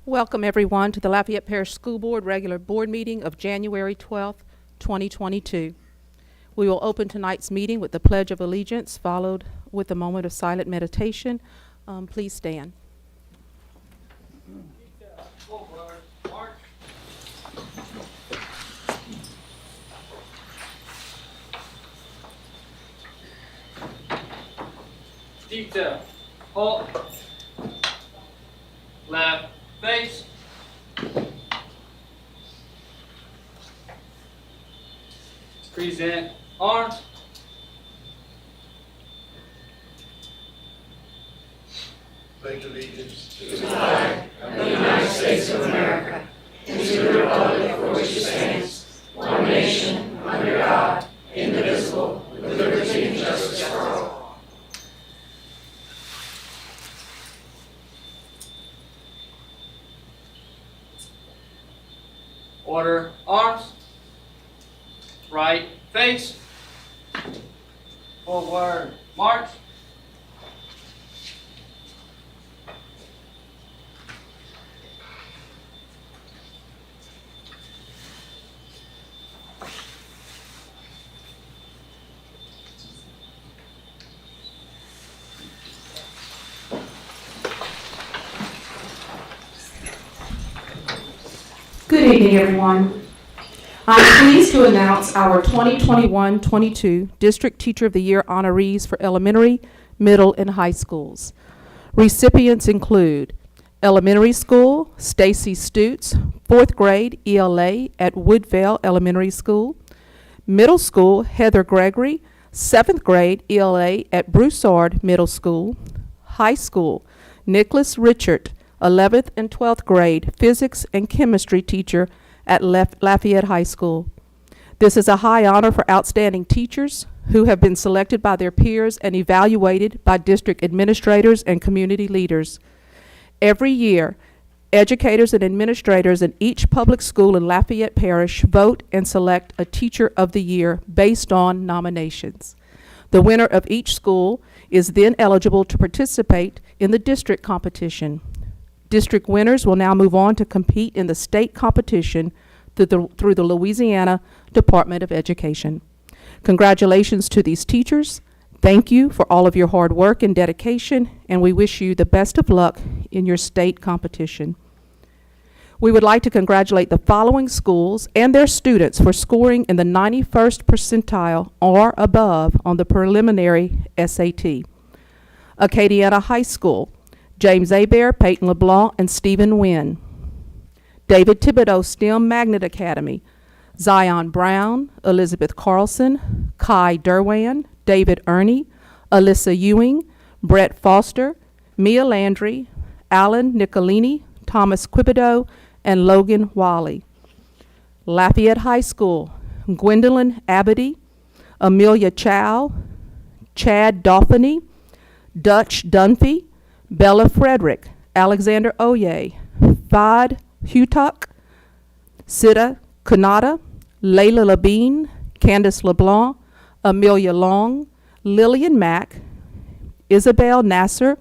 Welcome everyone to the Lafayette Parish School Board regular board meeting of January 12th, 2022. We will open tonight's meeting with the Pledge of Allegiance, followed with a moment of silent meditation. Please stand. Detail. Halt. Left. Face. Present arms. Pledge allegiance to the flag of the United States of America and to the republic for which it stands, one nation, under God, indivisible, with liberty and justice for all. Order arms. Right face. Forward march. Good evening, everyone. I'm pleased to announce our 2021-22 District Teacher of the Year honorees for elementary, middle, and high schools. Recipients include elementary school, Stacy Stutes, 4th grade ELA at Woodvale Elementary School. Middle school, Heather Gregory, 7th grade ELA at Broussard Middle School. High school, Nicholas Richard, 11th and 12th grade physics and chemistry teacher at Lafayette High School. This is a high honor for outstanding teachers who have been selected by their peers and evaluated by district administrators and community leaders. Every year, educators and administrators in each public school in Lafayette Parish vote and select a Teacher of the Year based on nominations. The winner of each school is then eligible to participate in the district competition. District winners will now move on to compete in the state competition through the Louisiana Department of Education. Congratulations to these teachers. Thank you for all of your hard work and dedication, and we wish you the best of luck in your state competition. We would like to congratulate the following schools and their students for scoring in the 91st percentile or above on the preliminary SAT. Acadiana High School, James Hebert, Peyton LeBlanc, and Stephen Wynn. David Thibodeau STEM Magnet Academy, Zion Brown, Elizabeth Carlson, Kai Derwan, David Ernie, Alyssa Ewing, Brett Foster, Mia Landry, Alan Nicolini, Thomas Quibido, and Logan Wally. Lafayette High School, Gwendolyn Abady, Amelia Chow, Chad Dauphiny, Dutch Dunphy, Bella Frederick, Alexander Oye, Fad Hutuck, Sita Kanata, Layla Labine, Candace LeBlanc, Amelia Long, Lillian Mack, Isabel Nasser,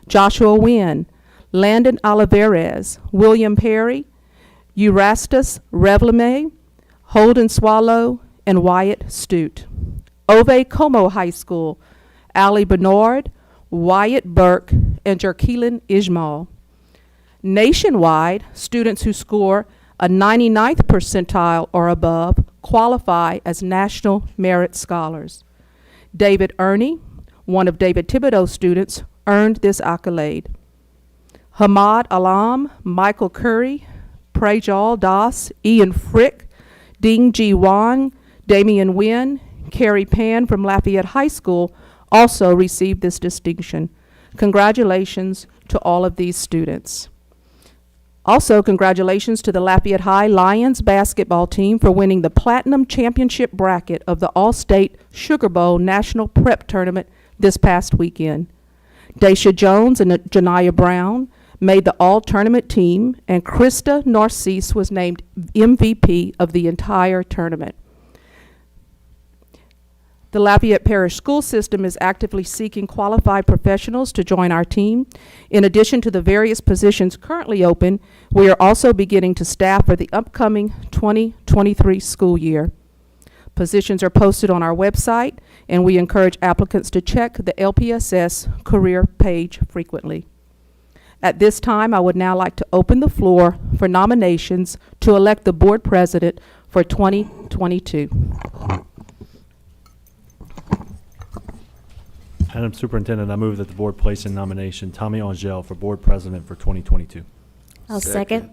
Joshua Wynn, Landon Olivares, William Perry, Eurastus Revlame, Holden Swallow, and Wyatt Stute. Ove Como High School, Ali Bernard, Wyatt Burke, and Jarkeelan Ismail. Nationwide, students who score a 99th percentile or above qualify as National Merit Scholars. David Ernie, one of David Thibodeau's students, earned this accolade. Hamad Alam, Michael Curry, Prajal Das, Ian Frick, Ding Ji Wang, Damian Nguyen, Carrie Pan from Lafayette High School also received this distinction. Congratulations to all of these students. Also, congratulations to the Lafayette High Lions basketball team for winning the Platinum Championship bracket of the All-State Sugar Bowl National Prep Tournament this past weekend. Daisha Jones and Janiyah Brown made the all-tournament team, and Krista Narcisse was named MVP of the entire tournament. The Lafayette Parish School System is actively seeking qualified professionals to join our team. In addition to the various positions currently open, we are also beginning to staff for the upcoming 2023 school year. Positions are posted on our website, and we encourage applicants to check the LPSS career page frequently. At this time, I would now like to open the floor for nominations to elect the board president for 2022. Madam Superintendent, I move that the board place in nomination Tommy Angel for board president for 2022. I'll second.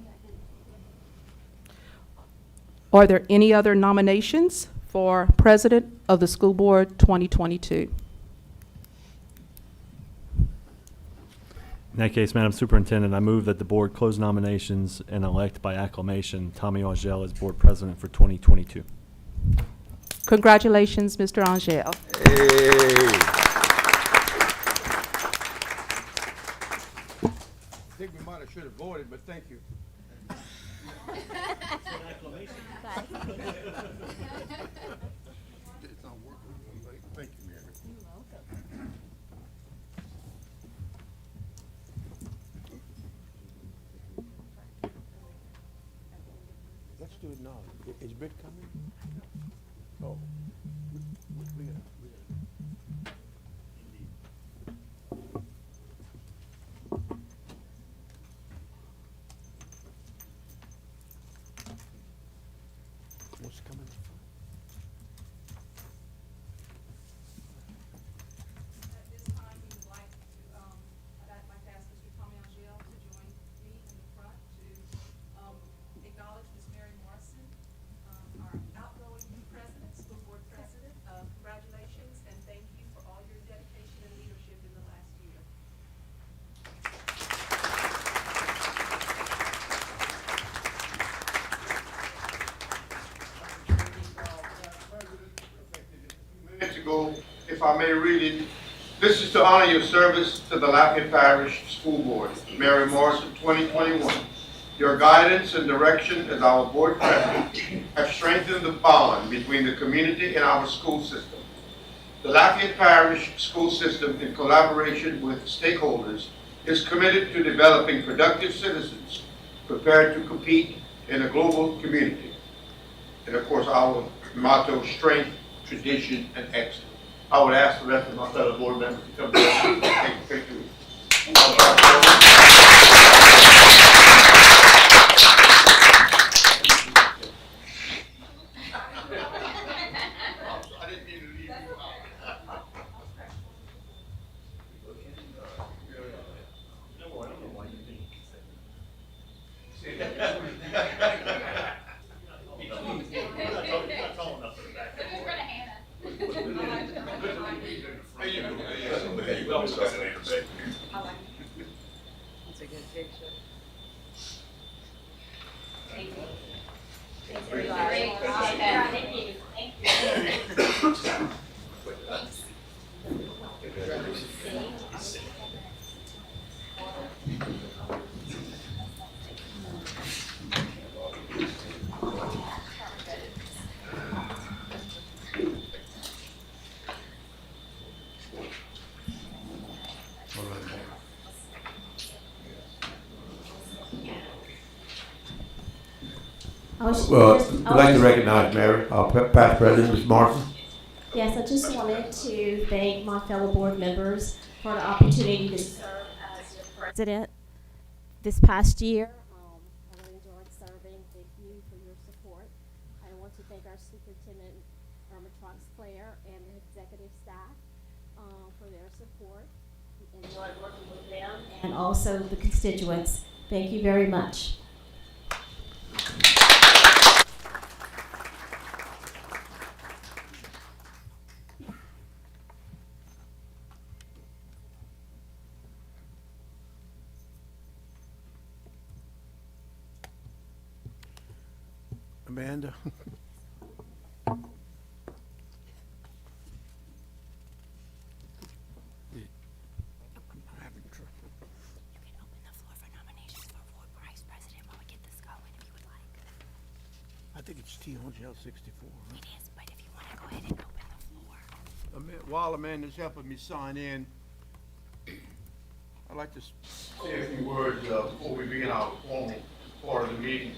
Are there any other nominations for president of the school board 2022? In that case, Madam Superintendent, I move that the board close nominations and elect by acclamation Tommy Angel as board president for 2022. Congratulations, Mr. Angel. I think we might have should have voted, but thank you. It's not working. Thank you, Mary. Let's do it now. Is Britt coming? Oh. We gotta. What's coming? At this time, we would like to, I'd like to ask Mr. Tommy Angel to join me in the front to acknowledge Ms. Mary Morrison, our outgoing president, school board president. Congratulations and thank you for all your dedication and leadership in the last year. Minutes ago, if I may read it, this is to honor your service to the Lafayette Parish School Board, Mary Morrison, 2021. Your guidance and direction as our board president have strengthened the bond between the community and our school system. The Lafayette Parish School System, in collaboration with stakeholders, is committed to developing productive citizens prepared to compete in a global community. And of course, our motto, strength, tradition, and excellence. I would ask the rest of my fellow board members to come down and take a picture. I didn't mean to leave you out. That's a good picture. Well, I'd like to recognize Mary, our past president, Ms. Martin. Yes, I just wanted to thank my fellow board members for the opportunity to serve as your president this past year. I really enjoyed serving. Thank you for your support. I want to thank our superintendent, Matrox Claire, and the executive staff for their support. Enjoyed working with them and also the constituents. Thank you very much. Amanda. You can open the floor for nominations for board vice president while we get this going, if you would like. I think it's T. Angel 64. It is, but if you want to go ahead and open the floor. While Amanda's helping me sign in, I'd like to say a few words before we begin our formal part of the meeting.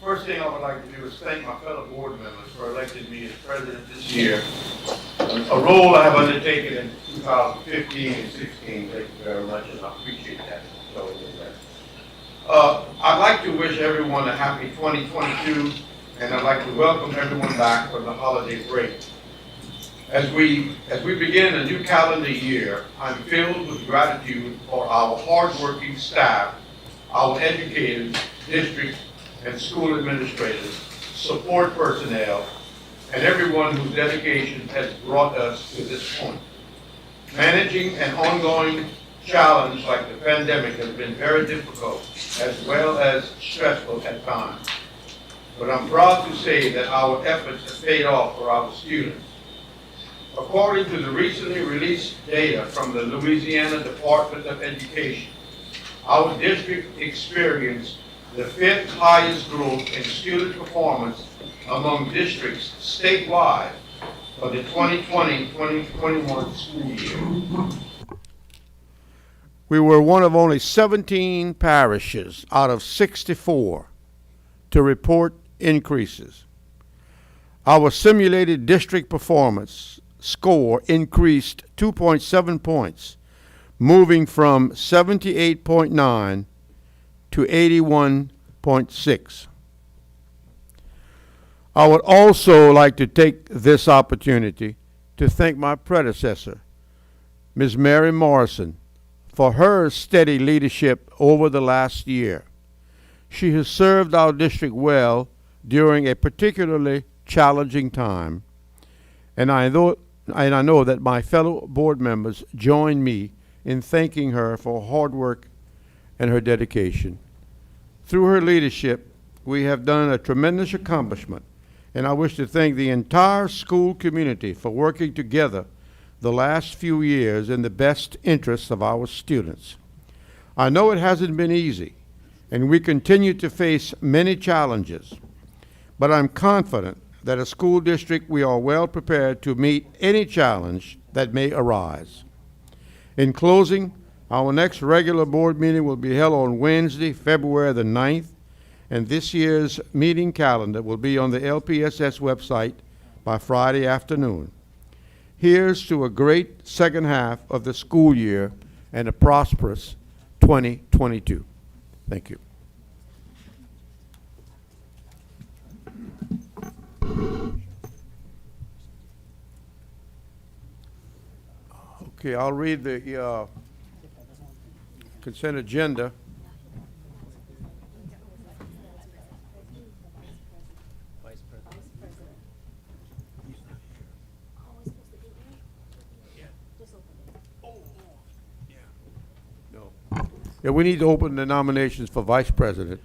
First thing I would like to do is thank my fellow board members for electing me as president this year, a role I have undertaken in 2015 and 16. Thank you very much, and I appreciate that. I'd like to wish everyone a happy 2022, and I'd like to welcome everyone back from the holiday break. As we begin a new calendar year, I'm filled with gratitude for our hardworking staff, our educators, district and school administrators, support personnel, and everyone whose dedication has brought us to this point. Managing an ongoing challenge like the pandemic has been very difficult as well as stressful at times. But I'm proud to say that our efforts have paid off for our students. According to the recently released data from the Louisiana Department of Education, our district experienced the 5th highest growth in student performance among districts statewide for the 2020-2021 school year. We were one of only 17 parishes out of 64 to report increases. Our simulated district performance score increased 2.7 points, moving from 78.9 to 81.6. I would also like to take this opportunity to thank my predecessor, Ms. Mary Morrison, for her steady leadership over the last year. She has served our district well during a particularly challenging time, and I know that my fellow board members join me in thanking her for her hard work and her dedication. Through her leadership, we have done a tremendous accomplishment, and I wish to thank the entire school community for working together the last few years in the best interests of our students. I know it hasn't been easy, and we continue to face many challenges, but I'm confident that as a school district we are well prepared to meet any challenge that may arise. In closing, our next regular board meeting will be held on Wednesday, February the 9th, and this year's meeting calendar will be on the LPSS website by Friday afternoon. Here's to a great second half of the school year and a prosperous 2022. Thank you. Okay, I'll read the consent agenda. Yeah, we need to open the nominations for vice president.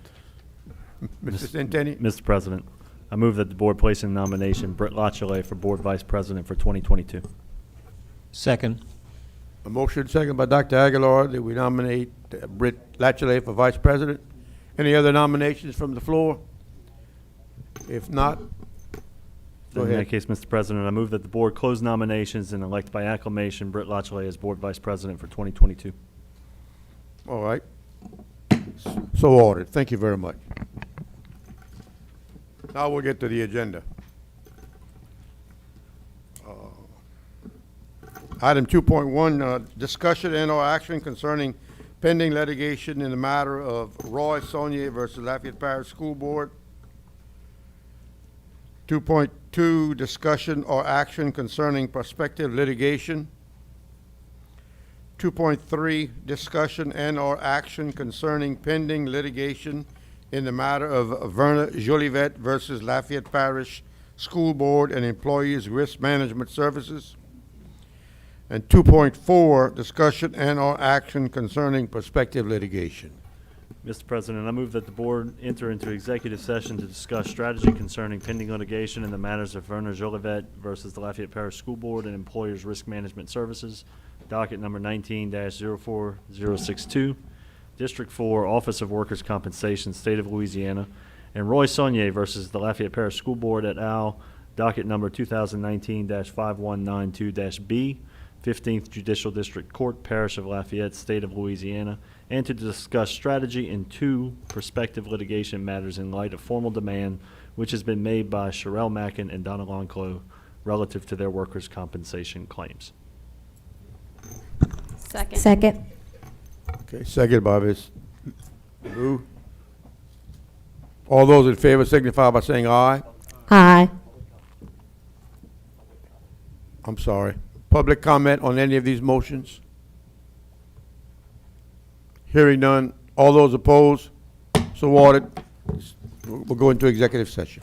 Mr. Centeni? Mr. President, I move that the board place in nomination Britt Lachelet for board vice president for 2022. Second. A motion second by Dr. Aguilar that we nominate Britt Lachelet for vice president. Any other nominations from the floor? If not, go In ahead. that case, Mr. President, I move that the board close nominations and elect by acclamation Britt Lachelet as board vice president for 2022. All right. So ordered. Thank you very much. Now we'll get to the agenda. Item 2.1, discussion and/or action concerning pending litigation in the matter of Roy Saunier versus Lafayette Parish School Board. 2.2, discussion or action concerning prospective litigation. 2.3, discussion and/or action concerning pending litigation in the matter of Verna Jolivet versus Lafayette Parish School Board and Employees Risk Management Services. And 2.4, discussion and/or action concerning prospective litigation. Mr. President, I move that the board enter into executive session to discuss strategy concerning pending litigation in the matters of Verna Jolivet versus the Lafayette Parish School Board and Employers Risk Management Services, docket number 19-04062, District 4, Office of Workers' Compensation, State of Louisiana, and Roy Saunier versus the Lafayette Parish School Board et al., docket number 2019-5192-B, 15th Judicial District Court, Parish of Lafayette, State of Louisiana, and to discuss strategy in 2 prospective litigation matters in light of formal demand which has been made by Sherelle Mackin and Donna Lonclo relative to their workers' compensation claims. Second. Second. Okay, second by Ms. Lou. All those in favor signify by saying aye. Aye. I'm sorry. Public comment on any of these motions? Hearing none. All those opposed? So ordered. We'll go into executive session.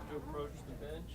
To approach the bench.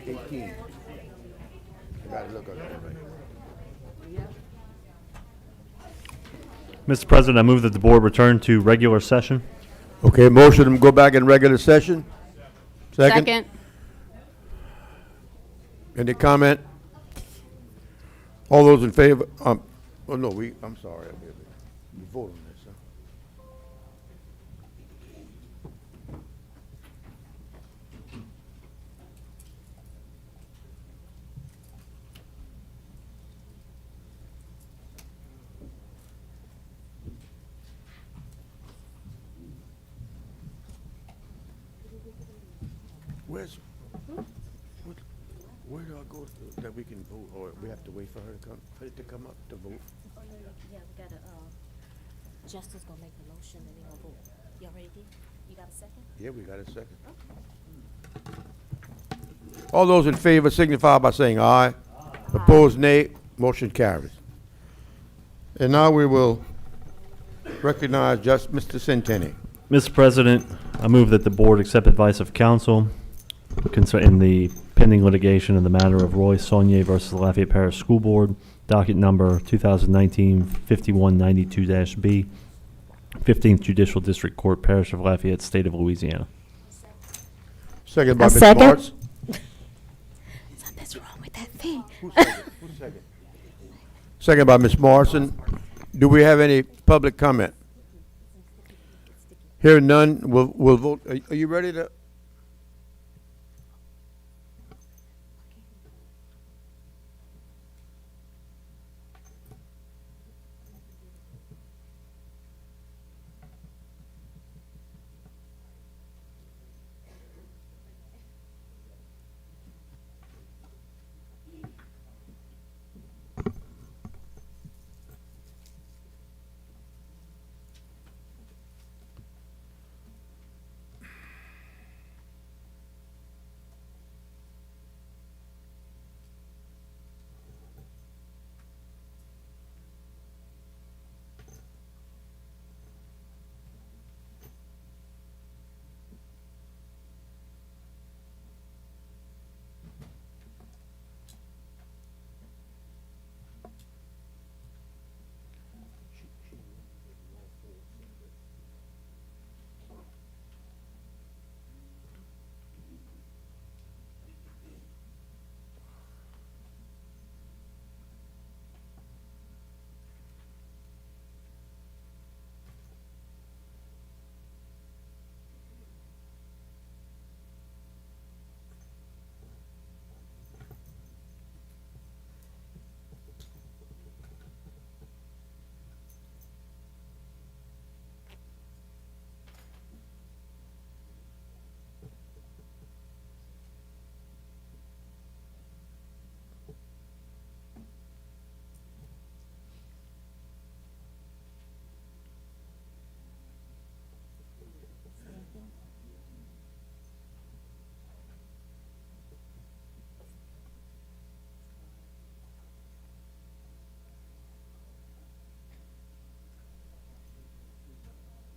18. I gotta look at that, right? Mr. President, I move that the board return to regular session. Okay, motion to go back in regular session? Second? Any comment? All those in favor, oh no, I'm sorry, we vote on this, huh? Where do I go that we can vote, or we have to wait for her to come up to vote? Oh, no, yeah, we gotta, Justin's gonna make the motion and then we'll vote. You already did? You got a second? Yeah, we got a second. All those in favor signify by saying aye. Opposed, nay. Motion carries. And now we will recognize just Mr. Centenny. Mr. President, I move that the board accept advice of counsel in the pending litigation in the matter of Roy Saunier versus the Lafayette Parish School Board, docket number 2019-5192-B, 15th Judicial District Court, Parish of Lafayette, State of Louisiana. Second by A Ms. second. Martz. Something's wrong with that thing. Who's second? Second by Ms. Morrison. Do we have any public comment? Hearing none, we'll vote. Are you ready to?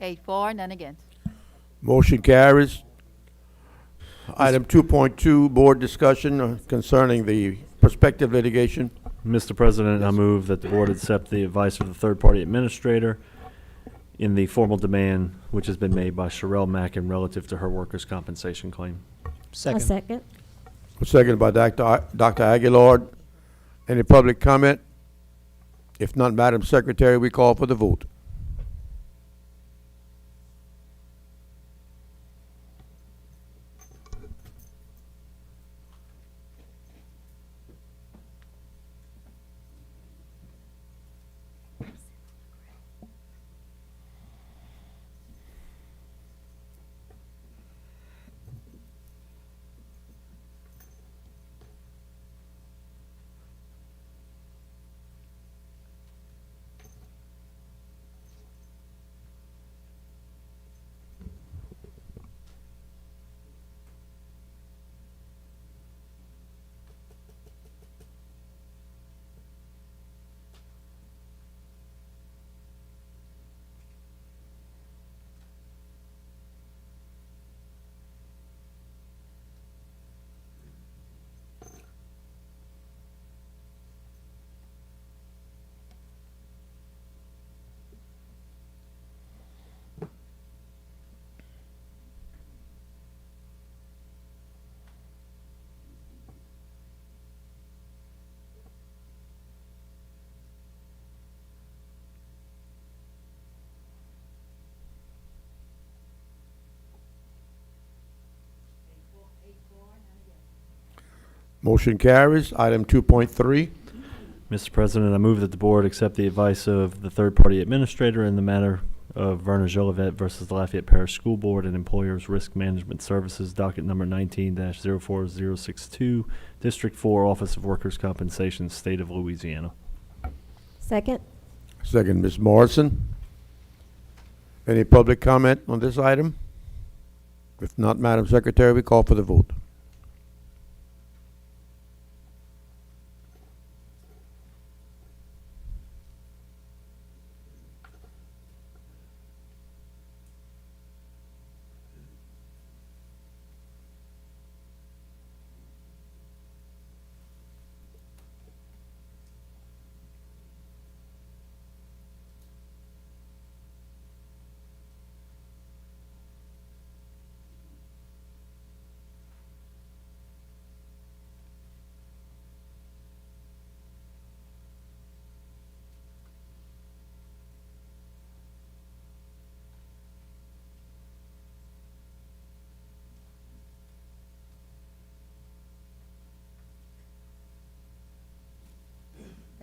Eight for, none against. Motion carries. Item 2.2, board discussion concerning the prospective litigation. Mr. President, I move that the board accept the advice of the third-party administrator in the formal demand which has been made by Sherelle Mackin relative to her workers' compensation claim. A second. Second by Dr. Aguilar. Any public comment? If not, Madam Secretary, we call for the vote. Motion carries. Item 2.3. Mr. President, I move that the board accept the advice of the third-party administrator in the matter of Werner Jolivet versus the Lafayette Parish School Board and Employers Risk Management Services, docket number 19-04062, District 4, Office of Workers' Compensation, State of Louisiana. Second. Second, Ms. Morrison. Any public comment on this item? If not, Madam Secretary, we call for the vote.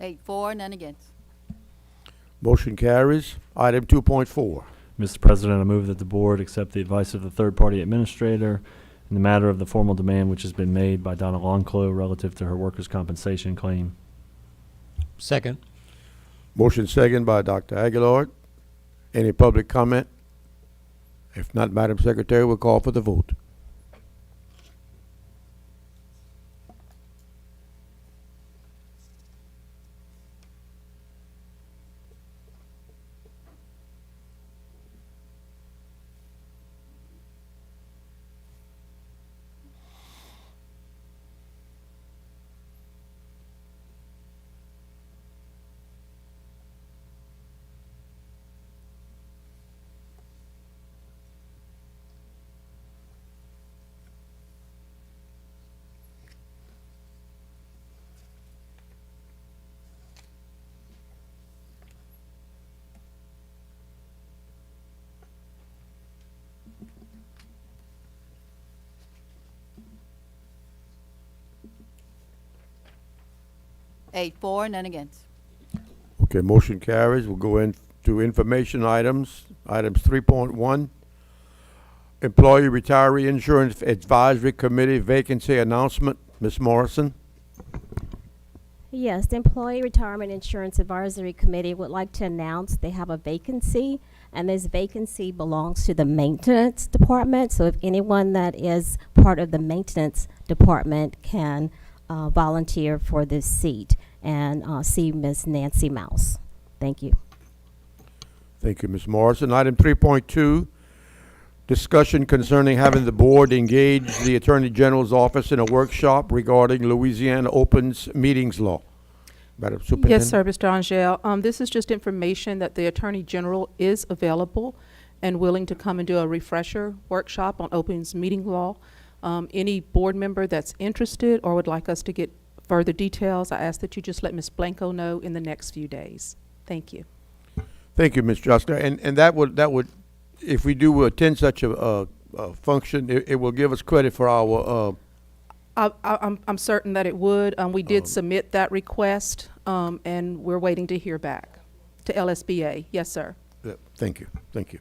Eight, for, none against. Motion carries. Item 2.4. Mr. President, I move that the board accept the advice of the third-party administrator in the matter of the formal demand which has been made by Donna Longclough relative to her workers' compensation claim. Second. Motion second by Dr. Aguilar. Any public comment? If not, Madam Secretary, we'll call for the vote. 8 for, none against. Okay, motion carries. We'll go into information items. Items 3.1, Employee Retiree Insurance Advisory Committee vacancy announcement. Ms. Morrison. Yes, the Employee Retirement Insurance Advisory Committee would like to announce they have a vacancy, and this vacancy belongs to the Maintenance Department. So if anyone that is part of the Maintenance Department can volunteer for this seat and see Ms. Nancy Mouse. Thank you. Thank you, Ms. Morrison. Item 3.2, discussion concerning having the board engage the Attorney General's office in a workshop regarding Louisiana Opens Meetings Law. Madam Superintendent? Yes, sir, Mr. Angel. This is just information that the Attorney General is available and willing to come and do a refresher workshop on Opens Meeting Law. Any board member that's interested or would like us to get further details, I ask that you just let Ms. Blanco know in the next few days. Thank you. Thank you, Ms. Juster. And that would, if we do attend such a function, it will give us credit for our, I'm certain that it would. We did submit that request, and we're waiting to hear back to LSBA. Yes, sir. thank you, thank you.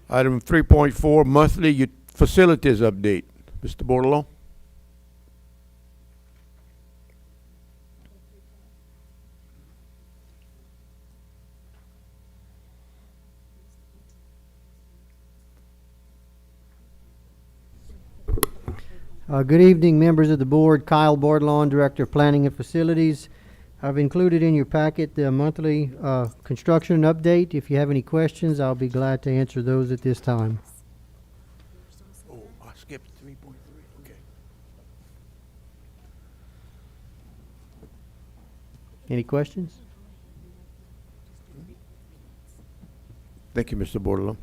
Item 3.4, monthly facilities update. Mr. Bordelon? Good evening, members of the board. Kyle Bordelon, Director of Planning and Facilities. I've included in your packet the monthly construction update. If you have any questions, I'll be glad to answer those at this time. Oh, I skipped 3.3, okay. Any questions? Thank you, Mr. Bordelon.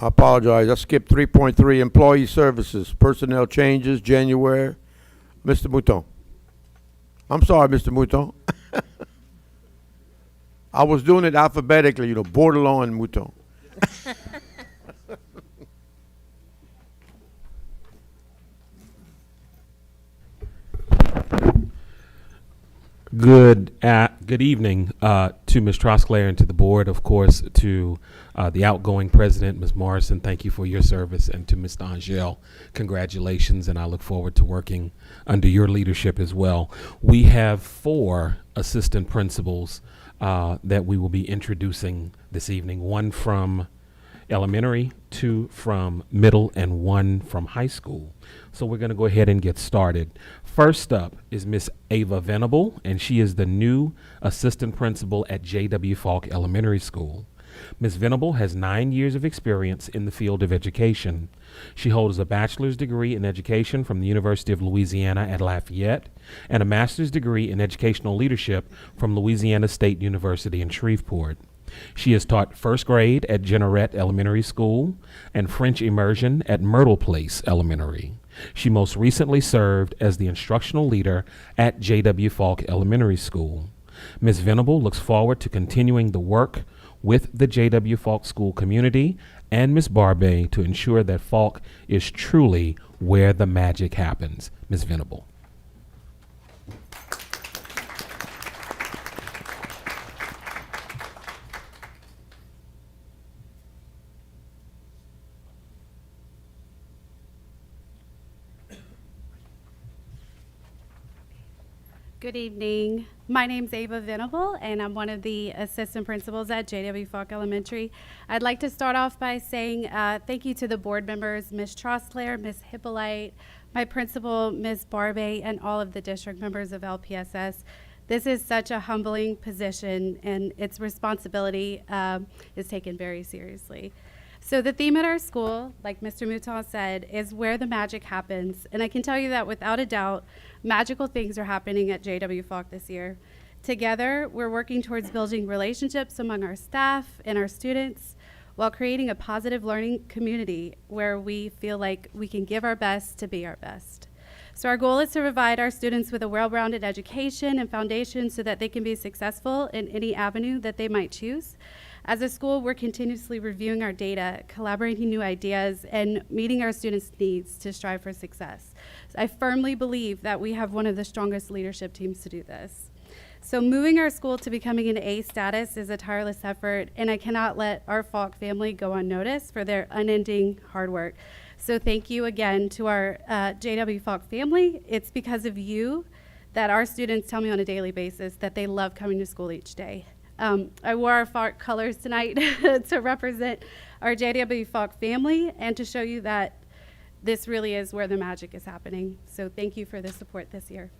I apologize, I skipped 3.3, employee services, personnel changes, January. Mr. Mouton. I'm sorry, Mr. Mouton. I was doing it alphabetically, Bordelon and Mouton. Good evening to Ms. Trosclair and to the board, of course, to the outgoing president, Ms. Morrison. Thank you for your service, and to Ms. Angel, congratulations, and I look forward to working under your leadership as well. We have 4 assistant principals that we will be introducing this evening, 1 from elementary, 2 from middle, and 1 from high school. So we're going to go ahead and get started. First up is Miss Ava Venable, and she is the new assistant principal at J.W. Falk Elementary School. Ms. Venable has 9 years of experience in the field of education. She holds a bachelor's degree in education from the University of Louisiana at Lafayette and a master's degree in educational leadership from Louisiana State University in Shreveport. She has taught first grade at Jeanerette Elementary School and French immersion at Myrtle Place Elementary. She most recently served as the instructional leader at J.W. Falk Elementary School. Ms. Venable looks forward to continuing the work with the J.W. Falk School community and Ms. Barbay to ensure that Falk is truly where the magic happens. Ms. Venable. Good evening. My name's Ava Venable, and I'm one of the assistant principals at J.W. Falk Elementary. I'd like to start off by saying thank you to the board members, Ms. Trosclair, Ms. Hippolyte, my principal, Ms. Barbay, and all of the district members of LPSS. This is such a humbling position, and its responsibility is taken very seriously. So the theme at our school, like Mr. Mouton said, is where the magic happens. And I can tell you that without a doubt, magical things are happening at J.W. Falk this year. Together, we're working towards building relationships among our staff and our students while creating a positive learning community where we feel like we can give our best to be our best. So our goal is to provide our students with a well-rounded education and foundation so that they can be successful in any avenue that they might choose. As a school, we're continuously reviewing our data, collaborating new ideas, and meeting our students' needs to strive for success. So I firmly believe that we have one of the strongest leadership teams to do this. So moving our school to becoming an A status is a tireless effort, and I cannot let our Falk family go unnoticed for their unending hard work. So thank you again to our J.W. Falk family. It's because of you that our students tell me on a daily basis that they love coming to school each day. I wore our Falk colors tonight to represent our J.W. Falk family and to show you that this really is where the magic is happening. So thank you for the support this year.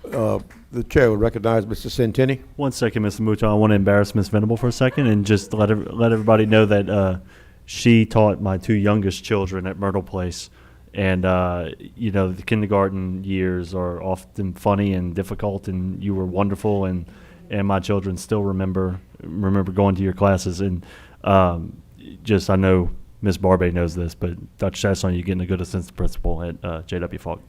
The chair will recognize Mr. Centini. 1 second, Mr. Mouton. I want to embarrass Ms. Venable for a second and just let everybody know that she taught my 2 youngest children at Myrtle Place. And, you know, the kindergarten years are often funny and difficult, and you were wonderful, and my children still remember going to your classes. And just, I know Ms. Barbay knows this, but Dr. Chasson, you're getting a good assistant principal at J.W. Falk.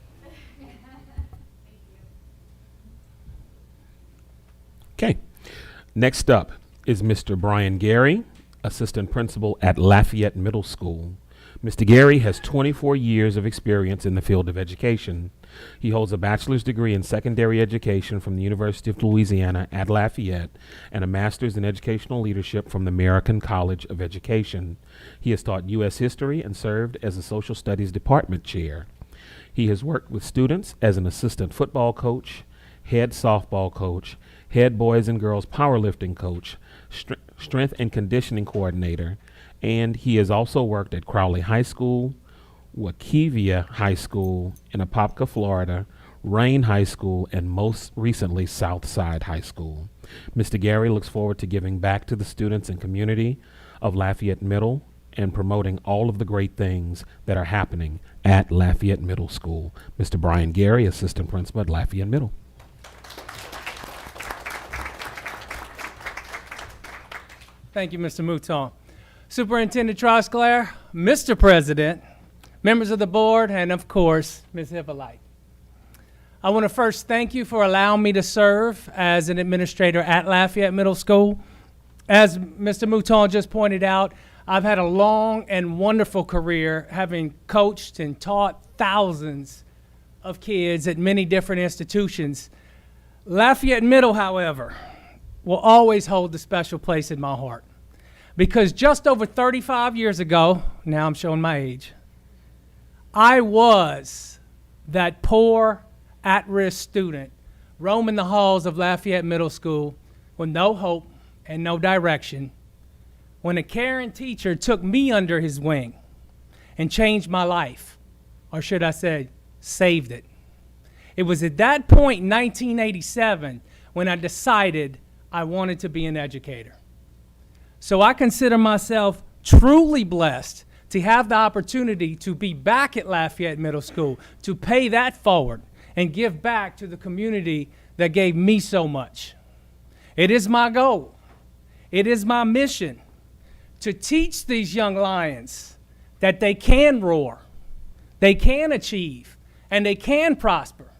Okay. Next up is Mr. Brian Gary, assistant principal at Lafayette Middle School. Mr. Gary has 24 years of experience in the field of education. He holds a bachelor's degree in secondary education from the University of Louisiana at Lafayette and a master's in educational leadership from the American College of Education. He has taught U.S. history and served as a social studies department chair. He has worked with students as an assistant football coach, head softball coach, head boys and girls powerlifting coach, strength and conditioning coordinator, and he has also worked at Crowley High School, Waukegan High School in Apopka, Florida, Rain High School, and most recently Southside High School. Mr. Gary looks forward to giving back to the students and community of Lafayette Middle and promoting all of the great things that are happening at Lafayette Middle School. Mr. Brian Gary, Assistant Principal at Lafayette Middle. Thank you, Mr. Mouton. Superintendent Trosclair, Mr. President, members of the board, and of course, Ms. Hippolyte. I want to first thank you for allowing me to serve as an administrator at Lafayette Middle School. As Mr. Mouton just pointed out, I've had a long and wonderful career, having coached and taught thousands of kids at many different institutions. Lafayette Middle, however, will always hold a special place in my heart. Because just over 35 years ago, now I'm showing my age, I was that poor, at-risk student roaming the halls of Lafayette Middle School with no hope and no direction, when a caring teacher took me under his wing and changed my life, or should I say, saved it. It was at that point in 1987 when I decided I wanted to be an educator. So I consider myself truly blessed to have the opportunity to be back at Lafayette Middle School, to pay that forward and give back to the community that gave me so much. It is my goal, it is my mission to teach these young lions that they can roar, they can achieve, and they can prosper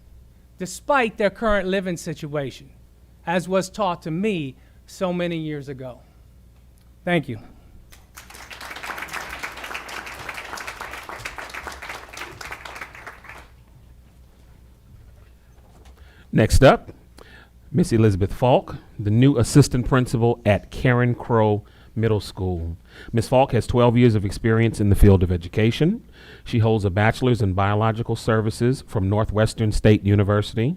despite their current living situation, as was taught to me so many years ago. Thank you. Next up, Miss Elizabeth Falk, the new assistant principal at Karen Crow Middle School. Ms. Falk has 12 years of experience in the field of education. She holds a bachelor's in biological services from Northwestern State University,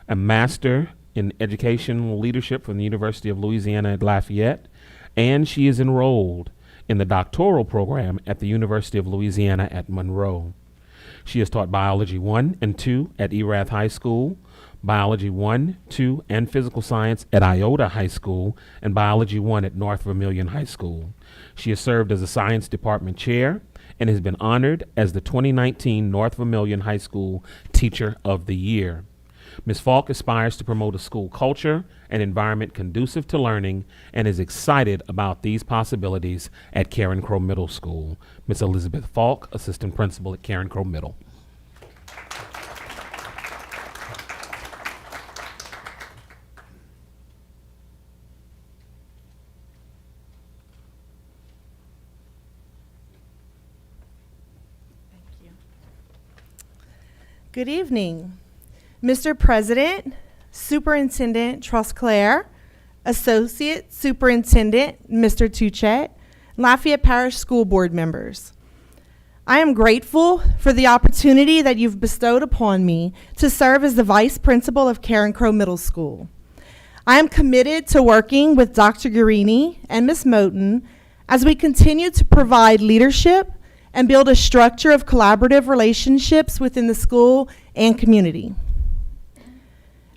a master in educational leadership from the University of Louisiana at Lafayette, and she is enrolled in the doctoral program at the University of Louisiana at Monroe. She has taught Biology 1 and 2 at Erath High School, Biology 1, 2, and Physical Science at Iota High School, and Biology 1 at North Vermilion High School. She has served as a Science Department Chair and has been honored as the 2019 North Vermilion High School Teacher of the Year. Ms. Falk aspires to promote a school culture and environment conducive to learning and is excited about these possibilities at Karen Crow Middle School. Ms. Elizabeth Falk, Assistant Principal at Karen Crow Middle. Good evening, Mr. President, Superintendent Trosclair, Associate Superintendent Mr. Tuchet, Lafayette Parish School Board members. I am grateful for the opportunity that you've bestowed upon me to serve as the Vice Principal of Karen Crow Middle School. I am committed to working with Dr. Guarini and Ms. Moten as we continue to provide leadership and build a structure of collaborative relationships within the school and community.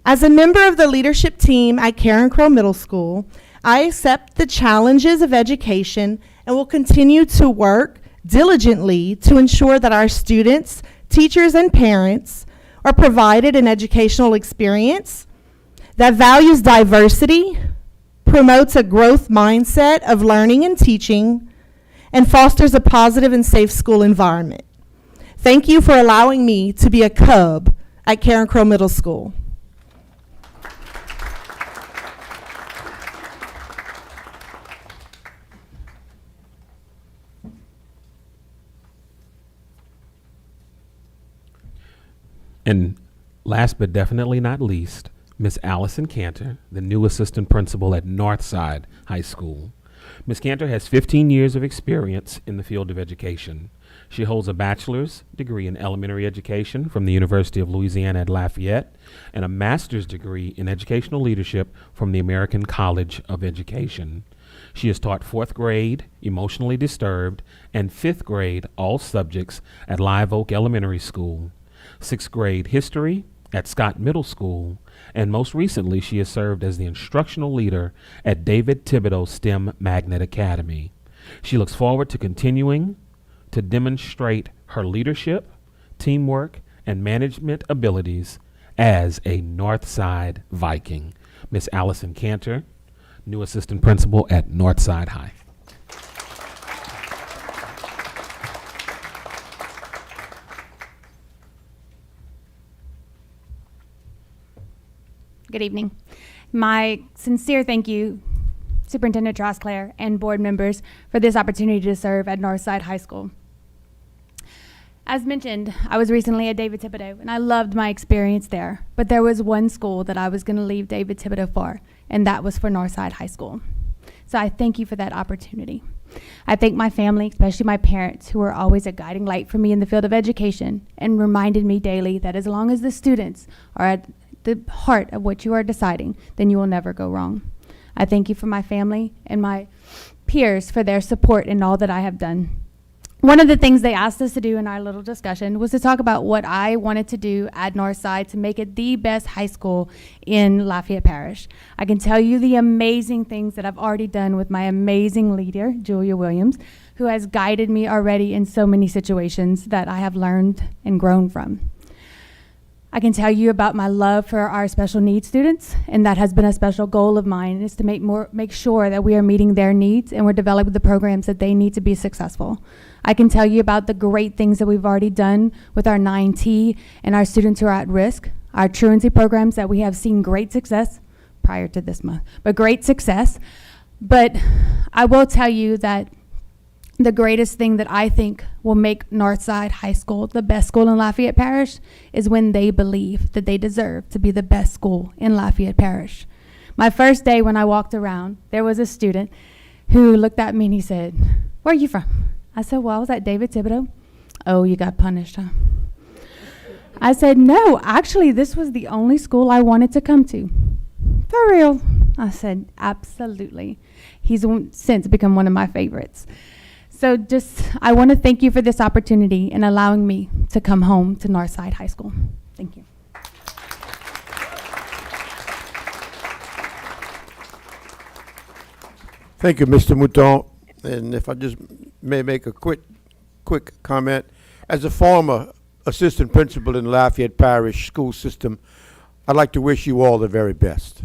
As a member of the leadership team at Karen Crow Middle School, I accept the challenges of education and will continue to work diligently to ensure that our students, teachers, and parents are provided an educational experience that values diversity, promotes a growth mindset of learning and teaching, and fosters a positive and safe school environment. Thank you for allowing me to be a cub at Karen Crow Middle School. And last but definitely not least, Miss Allison Cantor, the new assistant principal at Northside High School. Ms. Cantor has 15 years of experience in the field of education. She holds a bachelor's degree in elementary education from the University of Louisiana at Lafayette and a master's degree in educational leadership from the American College of Education. She has taught 4th grade, emotionally disturbed, and 5th grade, all subjects at Live Oak Elementary School, 6th grade history at Scott Middle School, and most recently she has served as the instructional leader at David Thibodeau STEM Magnet Academy. She looks forward to continuing to demonstrate her leadership, teamwork, and management abilities as a Northside Viking. Miss Allison Cantor, new assistant principal at Northside High. Good evening. My sincere thank you, Superintendent Trosclair and board members, for this opportunity to serve at Northside High School. As mentioned, I was recently at David Thibodeau, and I loved my experience there. But there was one school that I was going to leave David Thibodeau for, and that was for Northside High School. So I thank you for that opportunity. I thank my family, especially my parents, who were always a guiding light for me in the field of education and reminded me daily that as long as the students are at the heart of what you are deciding, then you will never go wrong. I thank you for my family and my peers for their support in all that I have done. One of the things they asked us to do in our little discussion was to talk about what I wanted to do at Northside to make it the best high school in Lafayette Parish. I can tell you the amazing things that I've already done with my amazing leader, Julia Williams, who has guided me already in so many situations that I have learned and grown from. I can tell you about my love for our special needs students, and that has been a special goal of mine, is to make sure that we are meeting their needs and we're developing the programs that they need to be successful. I can tell you about the great things that we've already done with our 9T and our students who are at risk, our truancy programs that we have seen great success prior to this month, but great success. But I will tell you that the greatest thing that I think will make Northside High School the best school in Lafayette Parish is when they believe that they deserve to be the best school in Lafayette Parish. My first day when I walked around, there was a student who looked at me and he said, "Where are you from?" I said, "Well, I was at David Thibodeau." "Oh, you got punished, huh?" I said, "No, actually, this was the only school I wanted to come to." "For real?" I said, "Absolutely." He's since become one of my favorites. So I want to thank you for this opportunity and allowing me to come home to Northside High School. Thank you. Thank you, Mr. Mouton. And if I just may make a quick comment. As a former assistant principal in Lafayette Parish school system, I'd like to wish you all the very best.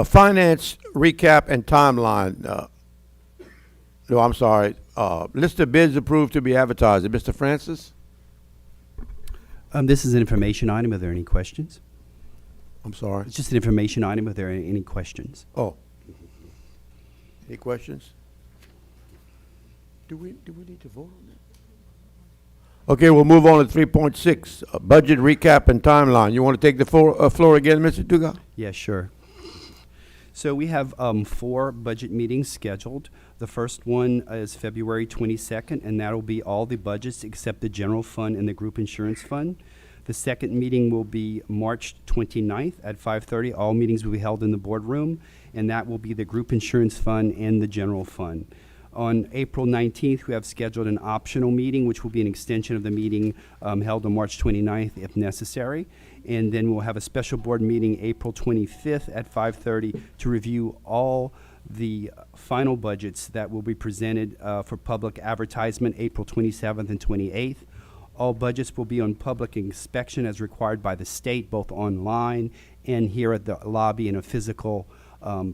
Finance recap and timeline. No, I'm sorry. List of bids approved to be advertised. Mr. Francis? This is an information item. Are there any questions? I'm sorry. It's just an information item. Are there any questions? Oh. Any questions? Do we need to vote on that? Okay, we'll move on to 3.6, budget recap and timeline. You want to take the floor again, Mr. Dugas? Yeah, sure. So we have 4 budget meetings scheduled. The first one is February 22nd, and that'll be all the budgets except the general fund and the group insurance fund. The second meeting will be March 29th at 5:30. All meetings will be held in the boardroom, and that will be the group insurance fund and the general fund. On April 19th, we have scheduled an optional meeting, which will be an extension of the meeting held on March 29th if necessary. And then we'll have a special board meeting April 25th at 5:30 to review all the final budgets that will be presented for public advertisement April 27th and 28th. All budgets will be on public inspection as required by the state, both online and here at the lobby in a physical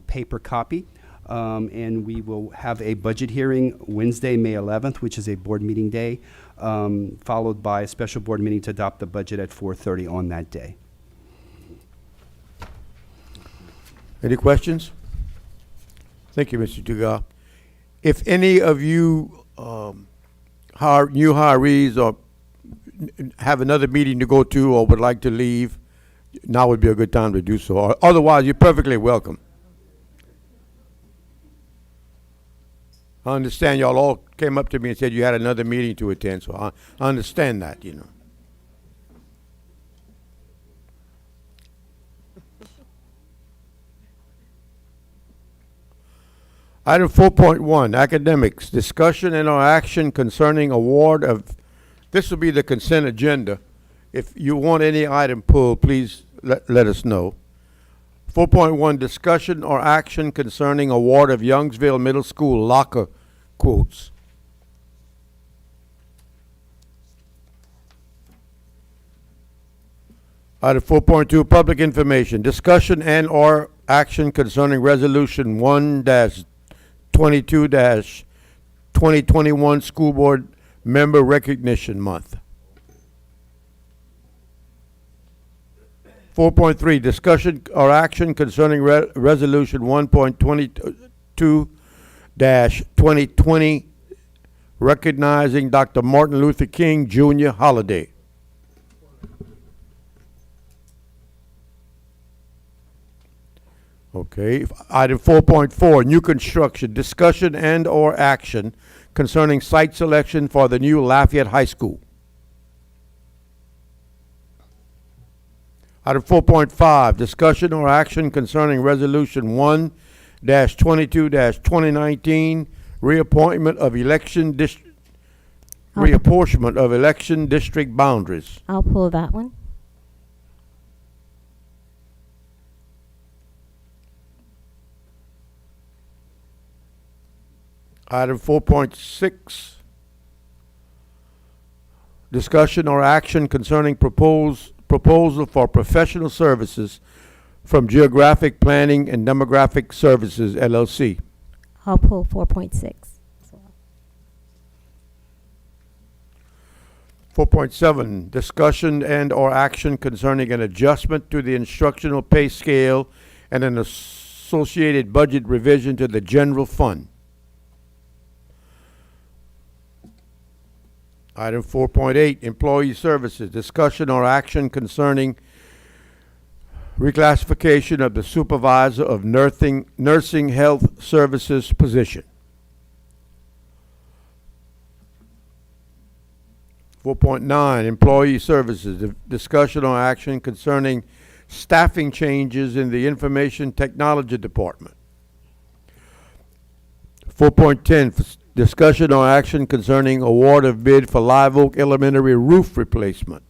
paper copy. And we will have a budget hearing Wednesday, May 11th, which is a board meeting day, followed by a special board meeting to adopt the budget at 4:30 on that day. Any questions? Thank you, Mr. Dugas. If any of you new hirees or have another meeting to go to or would like to leave, now would be a good time to do so. Or otherwise, you're perfectly welcome. I understand y'all all came up to me and said you had another meeting to attend, so I understand that, you know. Item 4.1, academics, discussion and/or action concerning award of, this will be the consent agenda. If you want any item pulled, please let us know. 4.1, discussion or action concerning award of Youngsville Middle School locker quotes. Item 4.2, public information, discussion and or action concerning resolution 1-22-2021 school board member recognition month. 4.3, discussion or action concerning resolution 1.22 4.2-2020, recognizing Dr. Martin Luther King Jr. holiday. Okay, item 4.4, new construction, discussion and/or action concerning site selection for the new Lafayette High School. Item 4.5, discussion or action concerning Resolution 1-22-2019, reapportionment of election district boundaries. I'll pull that one. Item 4.6, discussion or action concerning proposal for professional services from Geographic Planning and Demographic Services, LLC. I'll pull 4.6. 4.7, discussion and/or action concerning an adjustment to the instructional pay scale and an associated budget revision to the general fund. Item 4.8, employee services, discussion or action concerning reclassification of the supervisor of nursing health services position. 4.9, employee services, discussion or action concerning staffing changes in the information technology department. 4.10, discussion or action concerning award of bid for Live Oak Elementary roof replacement.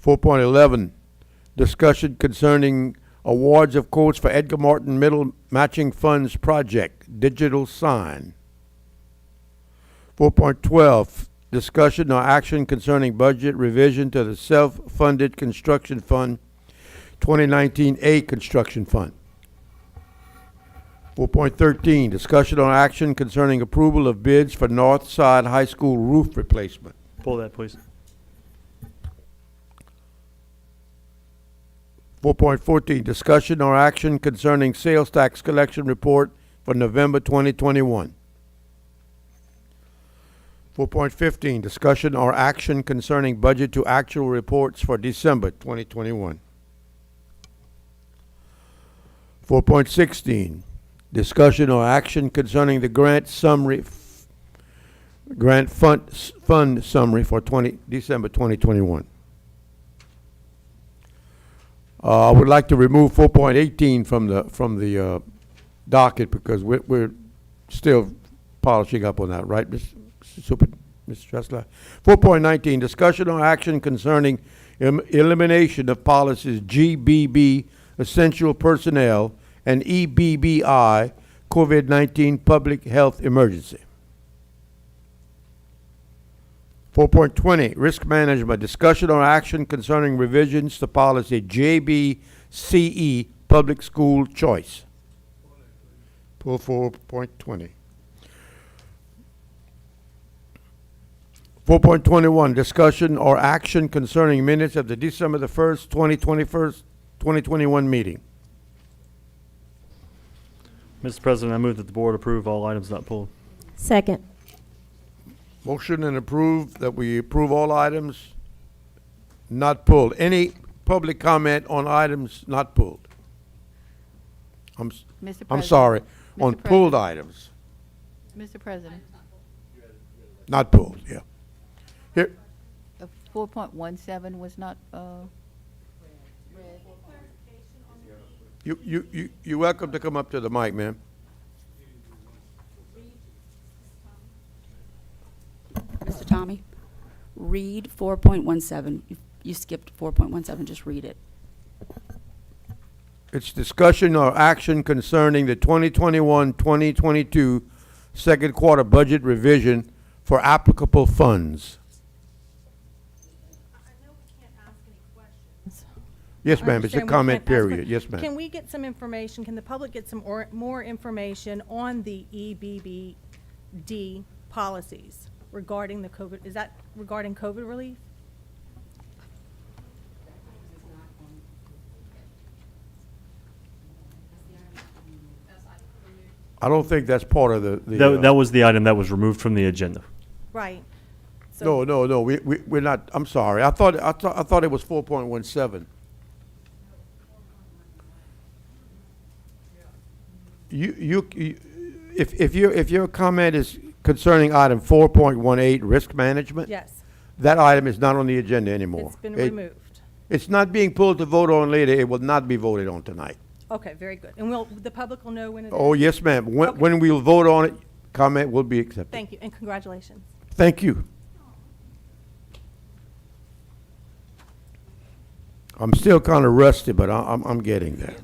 4.11, discussion concerning awards of quotes for Edgar Martin Middle Matching Funds Project, digital sign. 4.12, discussion or action concerning budget revision to the self-funded construction fund, 2019A construction fund. 4.13, discussion on action concerning approval of bids for North Side High School roof replacement. Pull that, please. 4.14, discussion or action concerning sales tax collection report for November 2021. 4.15, discussion or action concerning budget to actual reports for December 2021. 4.16, discussion or action concerning the grant fund summary for December 2021. I would like to remove 4.18 from the docket because we're still polishing up on that, right, Mr. Tressler? 4.19, discussion or action concerning elimination of policies GBB, essential personnel, and EBBI, COVID-19 public health emergency. 4.20, risk management, discussion or action concerning revisions to policy JBCE, public school choice. Pull 4.20. 4.21, discussion or action concerning minutes of the December the 1st, 2021 meeting. Mr. President, I move that the board approve all items not pulled. Second. Motion and approve that we approve all items not pulled. Any public comment on items not pulled? I'm sorry, on pulled items, Mr. President, not pulled, yeah. Here, 4.17 was not, you're welcome to come up to the mic, ma'am. Mr. Tommy, read 4.17. You skipped 4.17, just read it. It's discussion or action concerning the 2021-2022 second quarter budget revision for applicable funds. Yes, ma'am, it's a comment period. Yes, ma'am. Can we get some information, can the public get some more information on the EBBD policies regarding the COVID? Is that regarding COVID relief? I don't think that's part of That was the item that was removed from the agenda. Right. No, we're not, I'm sorry. I thought it was 4.17. If your comment is concerning item 4.18, risk management? Yes, That item is not on the agenda anymore. it's been removed. It's not being pulled to vote on later. It will not be voted on tonight. Okay, very good. And the public will know when it is? Oh, yes, ma'am. When we'll vote on it, comment will be accepted. Thank you, and congratulations. Thank you. I'm still kind of rusty, but I'm getting there.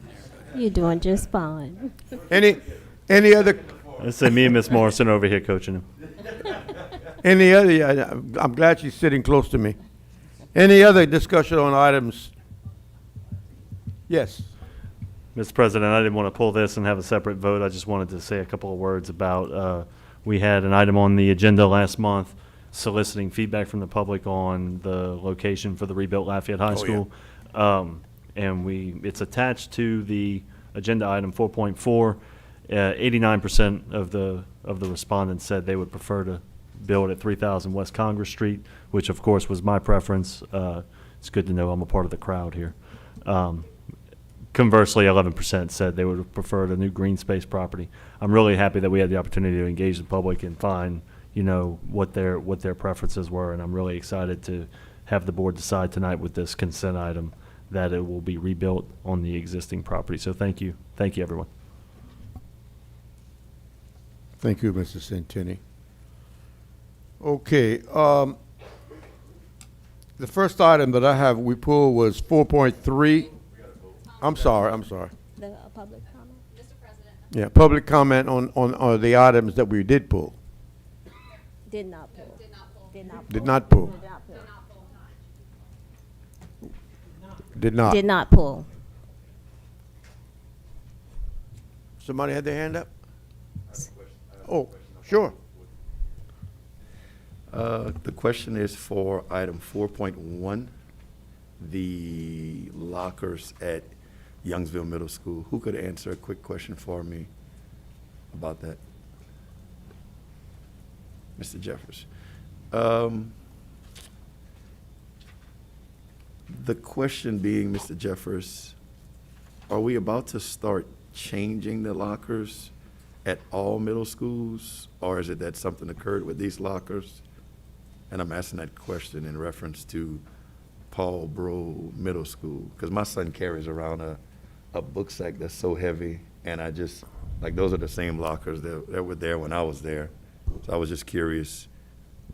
You're doing just fine. Any other, Let's say me and Miss Morrison are over here coaching him. I'm glad she's sitting close to me. Any other discussion on items? Yes. Mr. President, I didn't want to pull this and have a separate vote. I just wanted to say a couple of words about, we had an item on the agenda last month soliciting feedback from the public on the location for the rebuilt Lafayette High School. And it's attached to the agenda item 4.4. 89% of the respondents said they would prefer to build at 3000 West Congress Street, which of course was my preference. It's good to know I'm a part of the crowd here. Conversely, 11% said they would have preferred a new green space property. I'm really happy that we had the opportunity to engage the public and find, what their preferences were, and I'm really excited to have the board decide tonight with this consent item that it will be rebuilt on the existing property. So thank you, everyone. Thank you, Mr. Centini. Okay, the first item that we pulled was 4.3. I'm sorry. The public comment? Mr. President. Yeah, public comment on the items that we did pull. Did not pull. Did not pull. Did not pull. Did not pull. Did not. Did not pull. Somebody had their hand up? Oh, sure. The question is for item 4.1, the lockers at Youngsville Middle School. Who could answer a quick question for me about that? Mr. Jeffers. The question being, Mr. Jeffers, are we about to start changing the lockers at all middle schools, or is it that something occurred with these lockers? And I'm asking that question in reference to Paul Bro Middle School, because my son carries around a book sack that's so heavy, and I just, those are the same lockers that were there when I was there. So I was just curious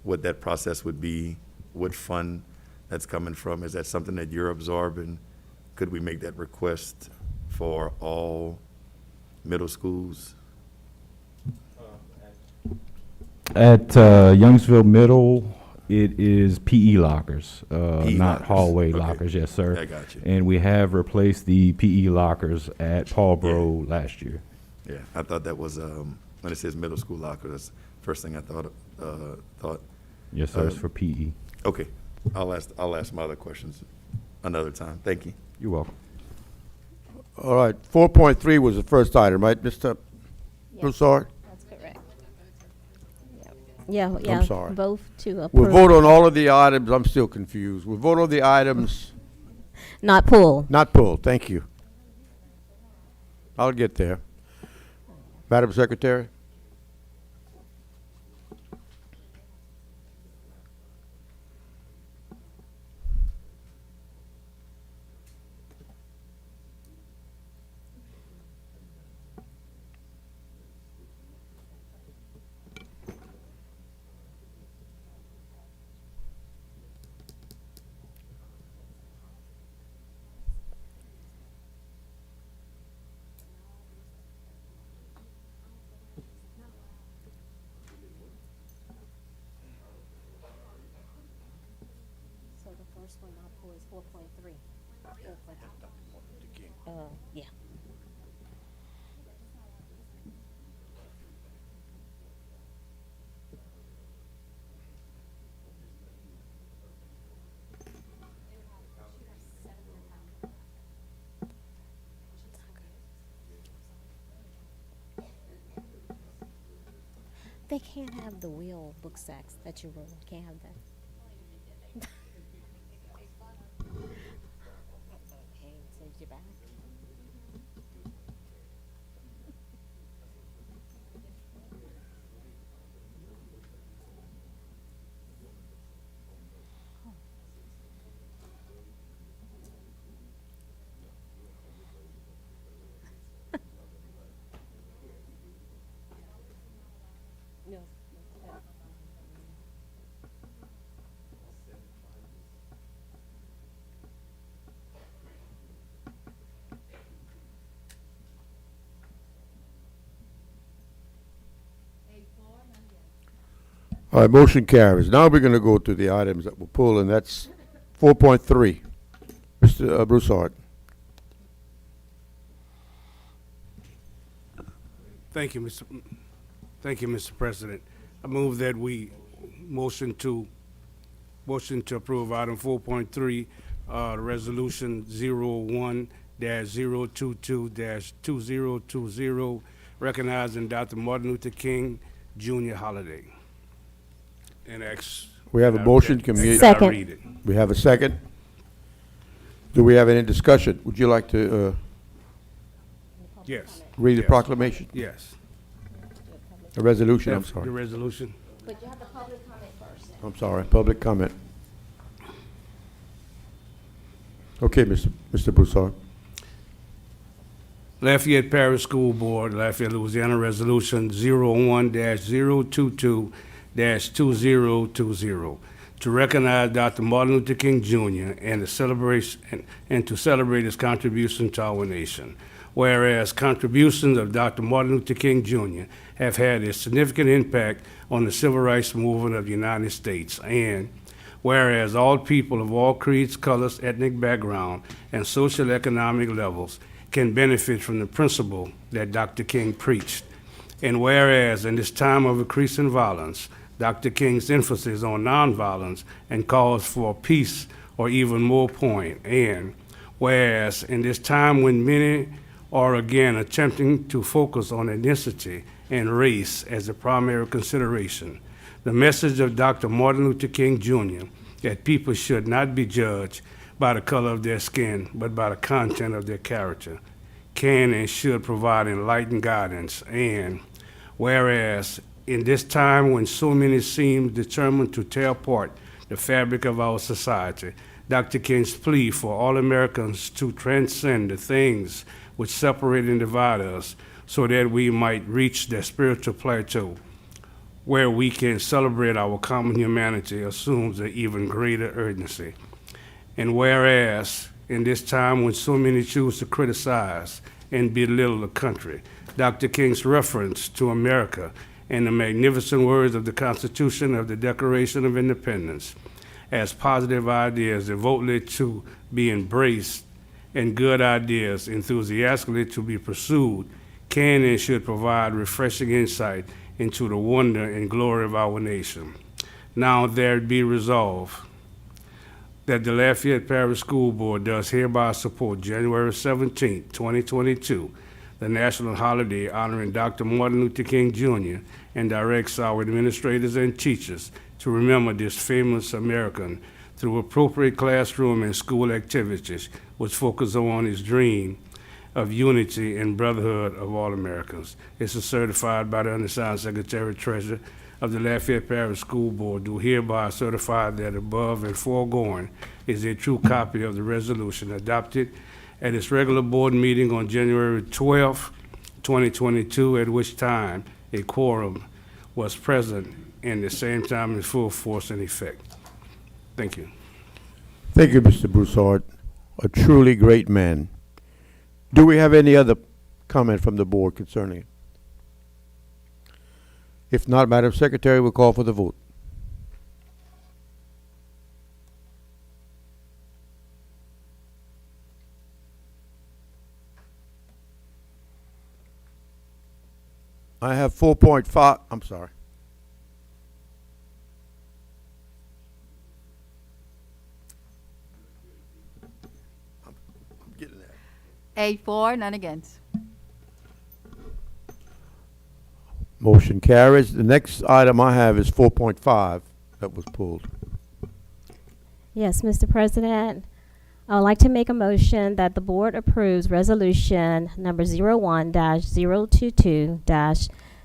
what that process would be, what fund that's coming from. Is that something that you're absorbing? Could we make that request for all middle schools? At Youngsville Middle, it is PE lockers, not lockers. hallway Okay. lockers, yes, sir. I got you. And we have replaced the PE lockers at Paul Bro last year. Yeah, I thought that was, when it says middle school locker, that's the first thing I thought. Yes, sir, it's for PE. Okay, I'll ask my other questions another time. Thank you. You're welcome. All right, 4.3 was the first item, right, Mr. Broussard? That's correct. Yeah, I'm sorry. both to approve. We'll vote on all of the items. I'm still confused. We'll vote on the items. Not pull. Not pulled. Thank you. I'll get there. Madam Secretary? So the first one not pull is 4.3. Yeah. They can't have the wheel book sacks that you roll. Can't have that. Hey, saves your back. No. All right, motion carries. Now we're gonna go to the items that we'll pull, and that's 4.3. Mr. Broussard. Thank you, Mr. President. I move that we motion to approve item 4.3, resolution 01-022-2020, recognizing Dr. Martin Luther King Jr. holiday. And We have a motion. Can we? Second. read it? We have a second. Do we have any discussion? Would you like to Yes. read the Yes. proclamation? Yes. A resolution, I'm The sorry. resolution. But you have the public comment first. I'm sorry, public comment. Okay, Mr. Broussard. Lafayette Parish School Board, Lafayette, Louisiana, Resolution 01-022-2020, to recognize Dr. Martin Luther King Jr. and to celebrate his contribution to our nation. Whereas contributions of Dr. Martin Luther King Jr. have had a significant impact on the civil rights movement of the United States, and whereas all people of all creeds, colors, ethnic background, and social economic levels can benefit from the principle that Dr. King preached. And whereas in this time of increasing violence, Dr. King's emphasis on nonviolence and calls for peace or even more point. And whereas in this time when many are again attempting to focus on ethnicity and race as a primary consideration, the message of Dr. Martin Luther King Jr. that people should not be judged by the color of their skin, but by the content of their character, can and should provide enlightened guidance. And whereas in this time when so many seem determined to tear apart the fabric of our society, Dr. King's plea for all Americans to transcend the things which separate and divide us so that we might reach the spiritual plateau where we can celebrate our common humanity assumes an even greater urgency. And whereas in this time when so many choose to criticize and belittle the country, Dr. King's reference to America and the magnificent words of the Constitution of the Declaration of Independence as positive ideas devoutly to be embraced and good ideas enthusiastically to be pursued can and should provide refreshing insight into the wonder and glory of our nation. Now there be resolved that the Lafayette Parish School Board does hereby support January 17, 2022, the national holiday honoring Dr. Martin Luther King Jr. and directs our administrators and teachers to remember this famous American through appropriate classroom and school activities which focus on his dream of unity and brotherhood of all Americans. This is certified by the undersigned Secretary Treasurer of the Lafayette Parish School Board, do hereby certify that above and foregoing is a true copy of the resolution adopted at its regular board meeting on January 12, 2022, at which time a quorum was present and the same time in full force and effect. Thank you. Thank you, Mr. Broussard. A truly great man. Do we have any other comment from the board concerning it? If not, Madam Secretary, we'll call for the vote. I have 4.5, I'm sorry. I'm getting that. 8 for, none against. Motion carries. The next item I have is 4.5 that was pulled. Yes, Mr. President, I would like to make a motion that the board approves resolution number 01-022-2019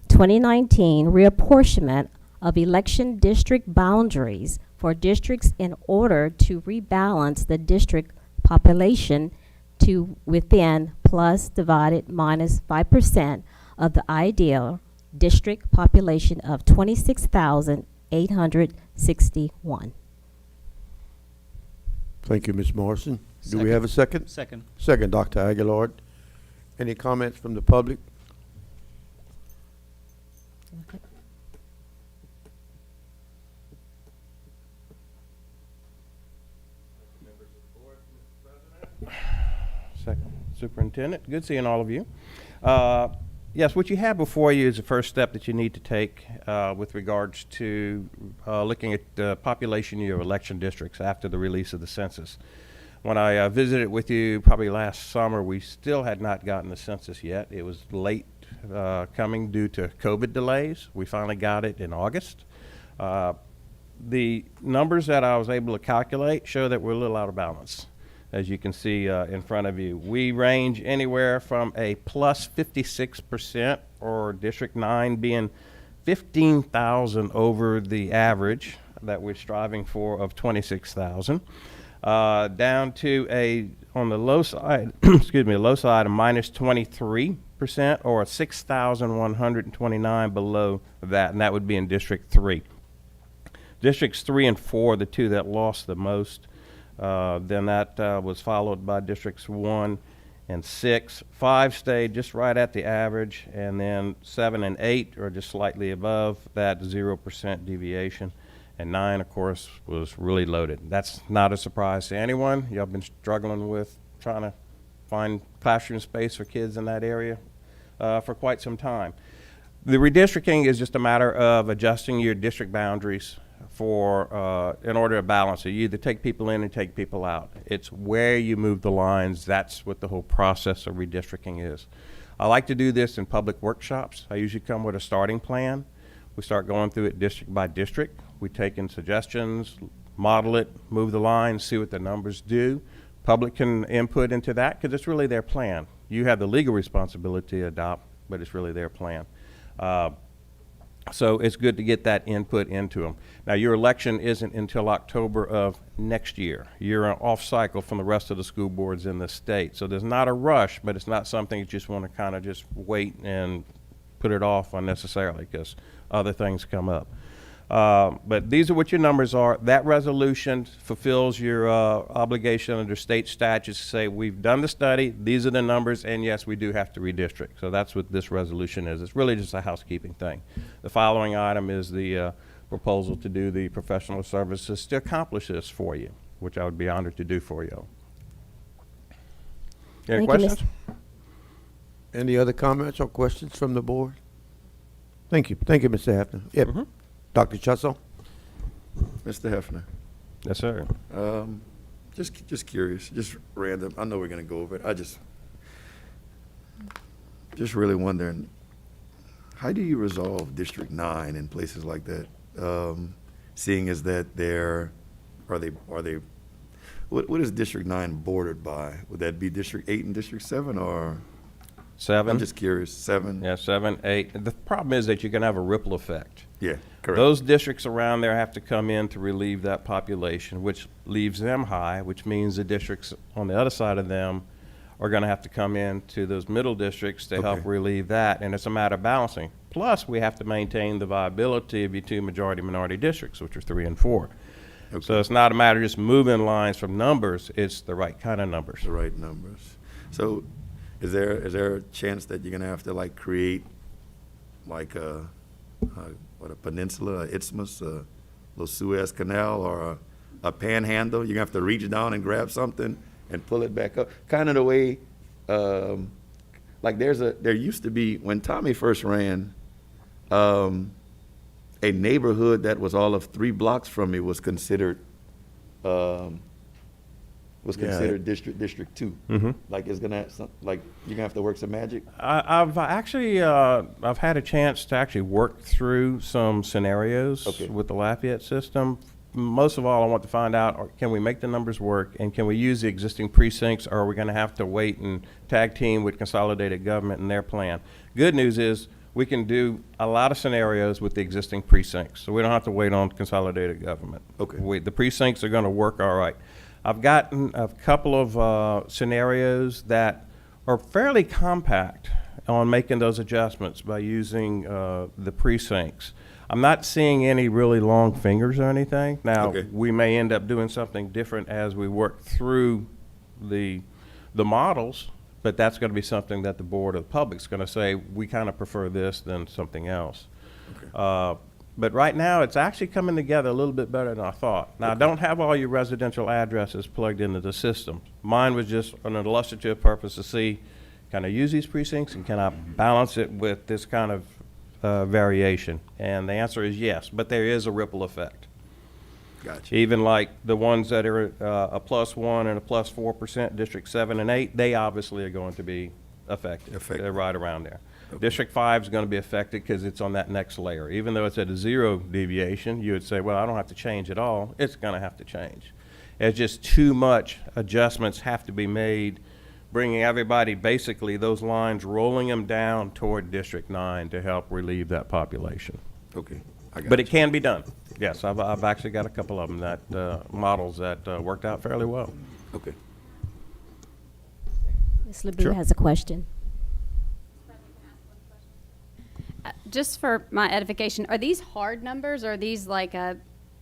reapportionment of election district boundaries for districts in order to rebalance the district population to within plus divided minus 5% of the ideal district population of 26,861. Thank you, Ms. Morrison. Do we have a second? Second. Second, Dr. Aguilar. Any comments from the public? Second. Superintendent, good seeing all of you. Yes, what you have before you is the first step that you need to take with regards to looking at the population of your election districts after the release of the census. When I visited with you probably last summer, we still had not gotten the census yet. It was late coming due to COVID delays. We finally got it in August. The numbers that I was able to calculate show that we're a little out of balance. As you can see in front of you, we range anywhere from a plus 56%, or District 9 being 15,000 over the average that we're striving for of 26,000, down to a, on the low side, excuse me, low side of minus 23%, or 6,129 below that, and that would be in District 3. Districts 3 and 4, the two that lost the most. Then that was followed by Districts 1 and 6. 5 stayed just right at the average, and then 7 and 8 are just slightly above that 0% deviation. And 9, of course, was really loaded. That's not a surprise to anyone. Y'all been struggling with trying to find classroom space for kids in that area for quite some time. The redistricting is just a matter of adjusting your district boundaries for in order to balance it. You either take people in and take people out. It's where you move the lines. That's what the whole process of redistricting is. I like to do this in public workshops. I usually come with a starting plan. We start going through it district by district. We take in suggestions, model it, move the lines, see what the numbers do. Public can input into that because it's really their plan. You have the legal responsibility to adopt, but it's really their plan. So it's good to get that input into them. Now, your election isn't until October of next year. You're off cycle from the rest of the school boards in the state. So there's not a rush, but it's not something you just want to kind of just wait and put it off unnecessarily because other things come up. But these are what your numbers are. That resolution fulfills your obligation under state statutes to say we've done the study, these are the numbers, and yes, we do have to redistrict. So that's what this resolution is. It's really just a housekeeping thing. The following item is the proposal to do the professional services to accomplish this for you, which I would be honored to do for you. Any questions? Any other comments or questions from the board? Thank you. Thank you, Mr. Hefner. Yep. Mm-hmm. Dr. Chusso? Mr. Hefner. Yes, sir. Just curious, just random. I know we're going to go over it. I just really wondering, how do you resolve District 9 in places like that? Seeing as that what is District 9 bordered by? Would that be District 8 and District 7 or? 7. I'm just curious. 7. Yeah, 7, 8. The problem is that you're going to have a ripple effect. Yeah, correct. Those districts around there have to come in to relieve that population, which leaves them high, which means the districts on the other side of them are going to have to come in to those middle districts to help relieve that, and it's a matter of balancing. Plus, we have to maintain the viability of your two majority-minority districts, which are 3 and 4. Okay. So it's not a matter of just moving lines from numbers, it's the right kind of numbers. The right numbers. So is there a chance that you're going to have to like create like a peninsula, an isthmus, a little Suez Canal, or a panhandle? You're going to have to reach down and grab something and pull it back up. Kind of the way, like there used to be, when Tommy first ran, a neighborhood that was all of 3 blocks from me was considered was Yeah. considered District 2. Mhm. Like it's gonna have some, like you're gonna have to work some magic. I've actually I've had a chance to actually work through some scenarios Okay. with the Lafayette system. Most of all, I want to find out, can we make the numbers work, and can we use the existing precincts, or are we going to have to wait and tag team with consolidated government and their plan? Good news is we can do a lot of scenarios with the existing precincts, so we don't have to wait on consolidated government. Okay. The precincts are going to work all right. I've gotten a couple of scenarios that are fairly compact on making those adjustments by using the precincts. I'm not seeing any really long fingers or anything. Now, Okay. we may end up doing something different as we work through the models, but that's going to be something that the board of the public's going to say, we kind of prefer this than something else. But right now, it's actually coming together a little bit better than I thought. Now, I don't have all your residential addresses plugged into the system. Mine was just an illustrative purpose to see, can I use these precincts, and can I balance it with this kind of variation? And the answer is yes, but there is a ripple effect. Gotcha. Even like the ones that are a +1 and a +4%, District 7 and 8, they obviously are going to be affected. They're right around there. District 5 is going to be affected because it's on that next layer. Even though it's at a 0 deviation, you would say, well, I don't have to change at all. It's going to have to change. It's just too much adjustments have to be made, bringing everybody, basically those lines, rolling them down toward District 9 to help relieve that population. Okay. But it can be done. Yes, I've actually got a couple of them that models that worked out fairly well. Okay. Ms. LeBou Sure. has a question. Just for my edification, are these hard numbers, or are these like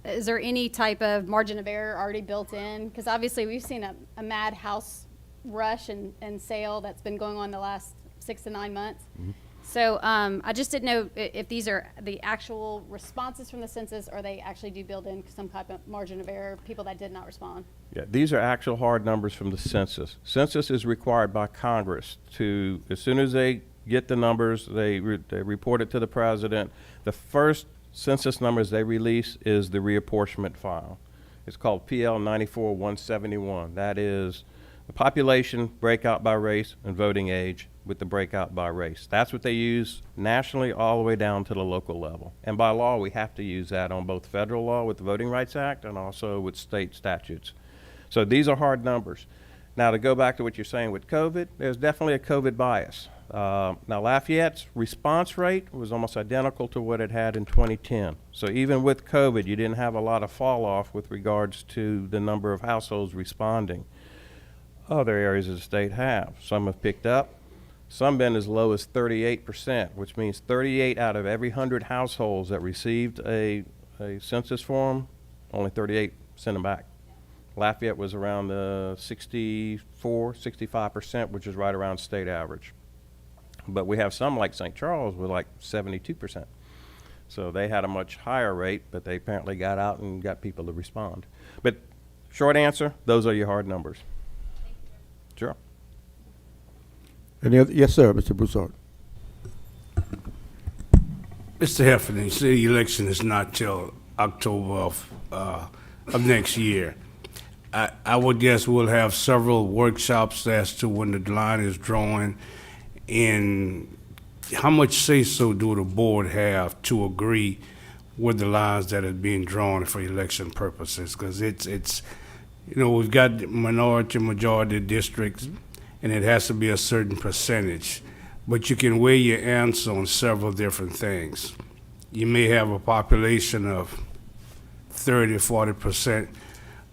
is there any type of margin of error already built in? Because obviously we've seen a mad house rush and sale that's been going on the last 6 to 9 months. So I just didn't know if these are the actual responses from the census, or they actually do build in some type of margin of error, people that did not respond. Yeah, these are actual hard numbers from the census. Census is required by Congress to, as soon as they get the numbers, they report it to the president. The first census numbers they release is the reapportionment file. It's called PL 94-171. That is the population breakout by race and voting age with the breakout by race. That's what they use nationally all the way down to the local level. And by law, we have to use that on both federal law with the Voting Rights Act and also with state statutes. So these are hard numbers. Now, to go back to what you're saying with COVID, there's definitely a COVID bias. Now, Lafayette's response rate was almost identical to what it had in 2010. So even with COVID, you didn't have a lot of fall off with regards to the number of households responding. Other areas of the state have. Some have picked up. Some been as low as 38%, which means 38 out of every 100 households that received a census form, only 38 sent them back. Lafayette was around the 64, 65%, which is right around state average. But we have some like St. Charles with like 72%. So they had a much higher rate, but they apparently got out and got people to respond. But short answer, those are your hard numbers. Sure. Any other? Yes, sir, Mr. Broussard. Mr. Heffernan, you say the election is not till October of next year. I would guess we'll have several workshops as to when the line is drawn, and how much say-so do the board have to agree with the lines that are being drawn for election purposes? Because it's we've got minority, majority districts, and it has to be a certain percentage. But you can weigh your answer on several different things. You may have a population of 30, 40%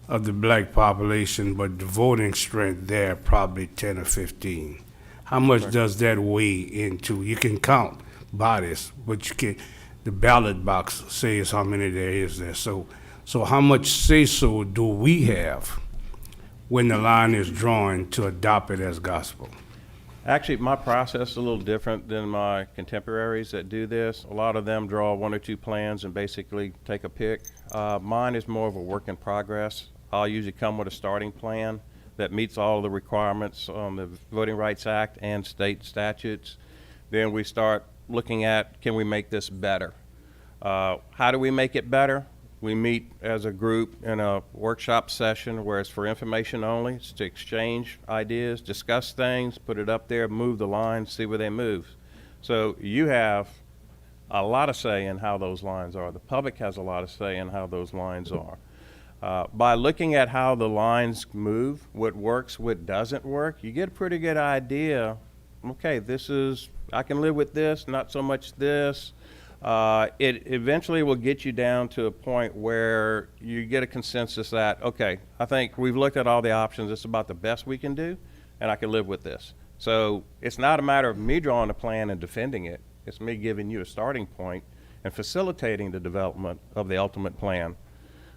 of the black population, but the voting strength there probably 10 or 15. How much does that weigh into? You can count bodies, but you can. The ballot box says how many there is there. So how much say-so do we have when the line is drawn to adopt it as gospel? Actually, my process is a little different than my contemporaries that do this. A lot of them draw 1 or 2 plans and basically take a pick. Mine is more of a work in progress. I'll usually come with a starting plan that meets all the requirements on the Voting Rights Act and state statutes. Then we start looking at, can we make this better? How do we make it better? We meet as a group in a workshop session where it's for information only. It's to exchange ideas, discuss things, put it up there, move the lines, see where they move. So you have a lot of say in how those lines are. The public has a lot of say in how those lines are. By looking at how the lines move, what works, what doesn't work, you get a pretty good idea. Okay, I can live with this, not so much this. It eventually will get you down to a point where you get a consensus that, okay, I think we've looked at all the options. It's about the best we can do, and I can live with this. So it's not a matter of me drawing a plan and defending it. It's me giving you a starting point and facilitating the development of the ultimate plan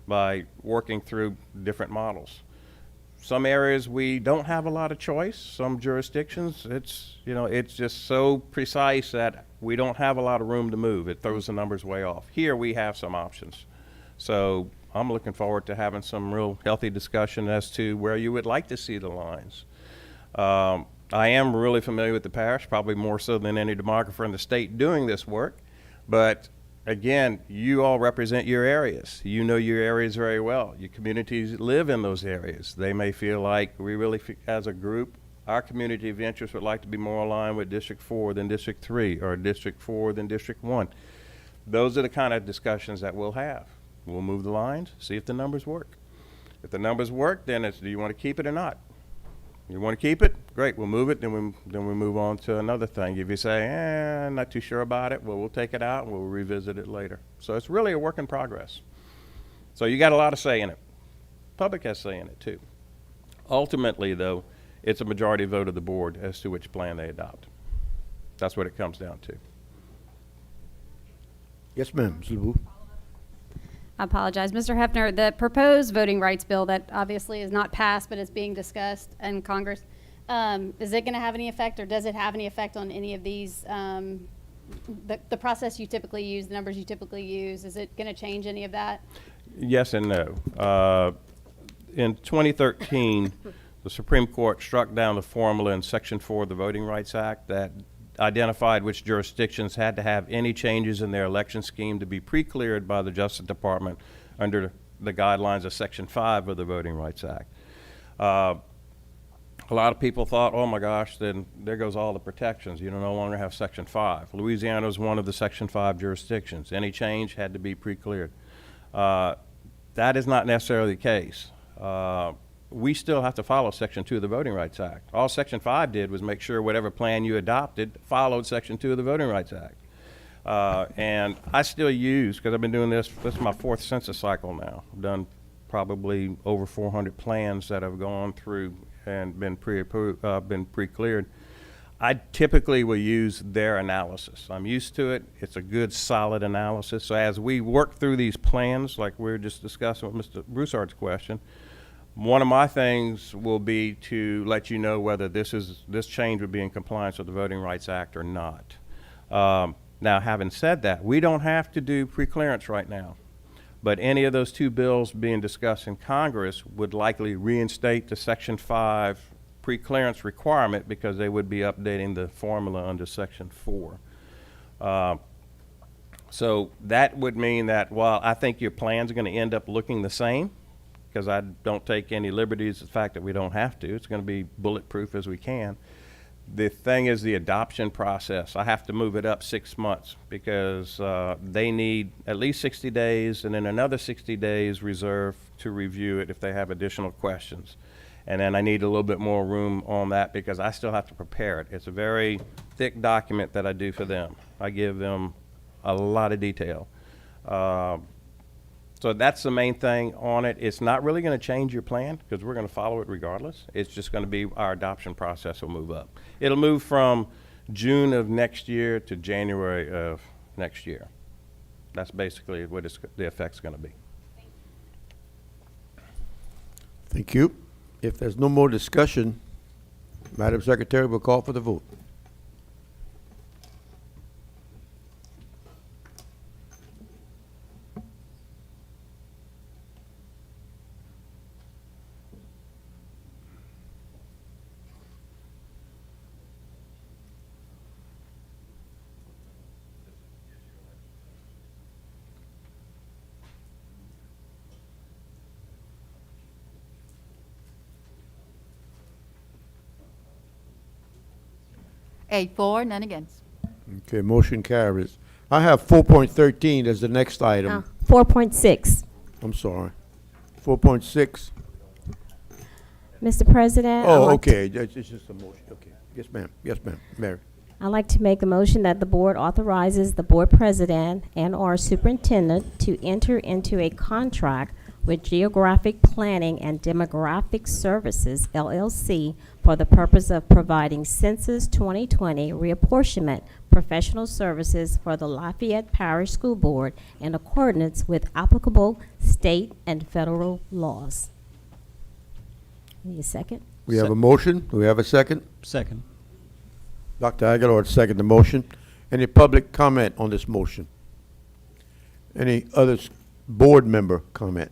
by working through different models. Some areas we don't have a lot of choice. Some jurisdictions, it's just so precise that we don't have a lot of room to move. It throws the numbers way off. Here we have some options. So I'm looking forward to having some real healthy discussion as to where you would like to see the lines. I am really familiar with the parish, probably more so than any demographer in the state doing this work. But again, you all represent your areas. You know your areas very well. Your communities live in those areas. They may feel like we really, as a group, our community of interest would like to be more aligned with District 4 than District 3 or District 4 than District 1. Those are the kind of discussions that we'll have. We'll move the lines, see if the numbers work. If the numbers work, then it's, do you want to keep it or not? You want to keep it? Great, we'll move it, then we move on to another thing. If you say, I'm not too sure about it, well, we'll take it out and we'll revisit it later. So it's really a work in progress. So you got a lot of say in it. Public has say in it too. Ultimately, though, it's a majority vote of the board as to which plan they adopt. That's what it comes down to. Yes, ma'am. Ms. LeBeau. I apologize. Mr. Hefner, the proposed voting rights bill that obviously is not passed but is being discussed in Congress, is it going to have any effect, or does it have any effect on any of these, the process you typically use, the numbers you typically use? Is it going to change any of that? Yes and no. In 2013, the Supreme Court struck down the formula in Section 4 of the Voting Rights Act that identified which jurisdictions had to have any changes in their election scheme to be pre-cleared by the Justice Department under the guidelines of Section 5 of the Voting Rights Act. A lot of people thought, oh my gosh, then there goes all the protections. You no longer have Section 5. Louisiana is one of the Section 5 jurisdictions. Any change had to be pre-cleared. That is not necessarily the case. We still have to follow Section 2 of the Voting Rights Act. All Section 5 did was make sure whatever plan you adopted followed Section 2 of the Voting Rights Act. And I still use, because I've been doing this is my 4th census cycle now. I've done probably over 400 plans that have gone through and been pre-cleared. I typically will use their analysis. I'm used to it. It's a good, solid analysis. So as we work through these plans, like we were just discussing with Mr. Broussard's question, one of my things will be to let you know whether this change would be in compliance with the Voting Rights Act or not. Now, having said that, we don't have to do pre-clearance right now, but any of those 2 bills being discussed in Congress would likely reinstate the Section 5 pre-clearance requirement because they would be updating the formula under Section 4. So that would mean that while I think your plans are going to end up looking the same, because I don't take any liberties with the fact that we don't have to. It's going to be bulletproof as we can. The thing is the adoption process. I have to move it up 6 months because they need at least 60 days and then another 60 days reserved to review it if they have additional questions. And then I need a little bit more room on that because I still have to prepare it. It's a very thick document that I do for them. I give them a lot of detail. So that's the main thing on it. It's not really going to change your plan because we're going to follow it regardless. It's just going to be our adoption process will move up. It'll move from June of next year to January of next year. That's basically what the effect's going to be. Thank you. If there's no more discussion, Madam Secretary will call for the vote. 8 for, none against. Okay, motion carries. I have 4.13 as the next item. 4.6. I'm sorry. 4.6. Mr. President. I'd Oh, like to- okay, it's just a motion, okay. Yes, ma'am, Mary. I'd like to make a motion that the board authorizes the board president and/or superintendent to enter into a contract with Geographic Planning and Demographic Services, LLC, for the purpose of providing Census 2020 reapportionment professional services for the Lafayette Parish School Board in accordance with applicable state and federal laws. Need a second? We have a motion. Do we have a second? Second. Dr. Aguilar, second the motion. Any public comment on this motion? Any other board member comment?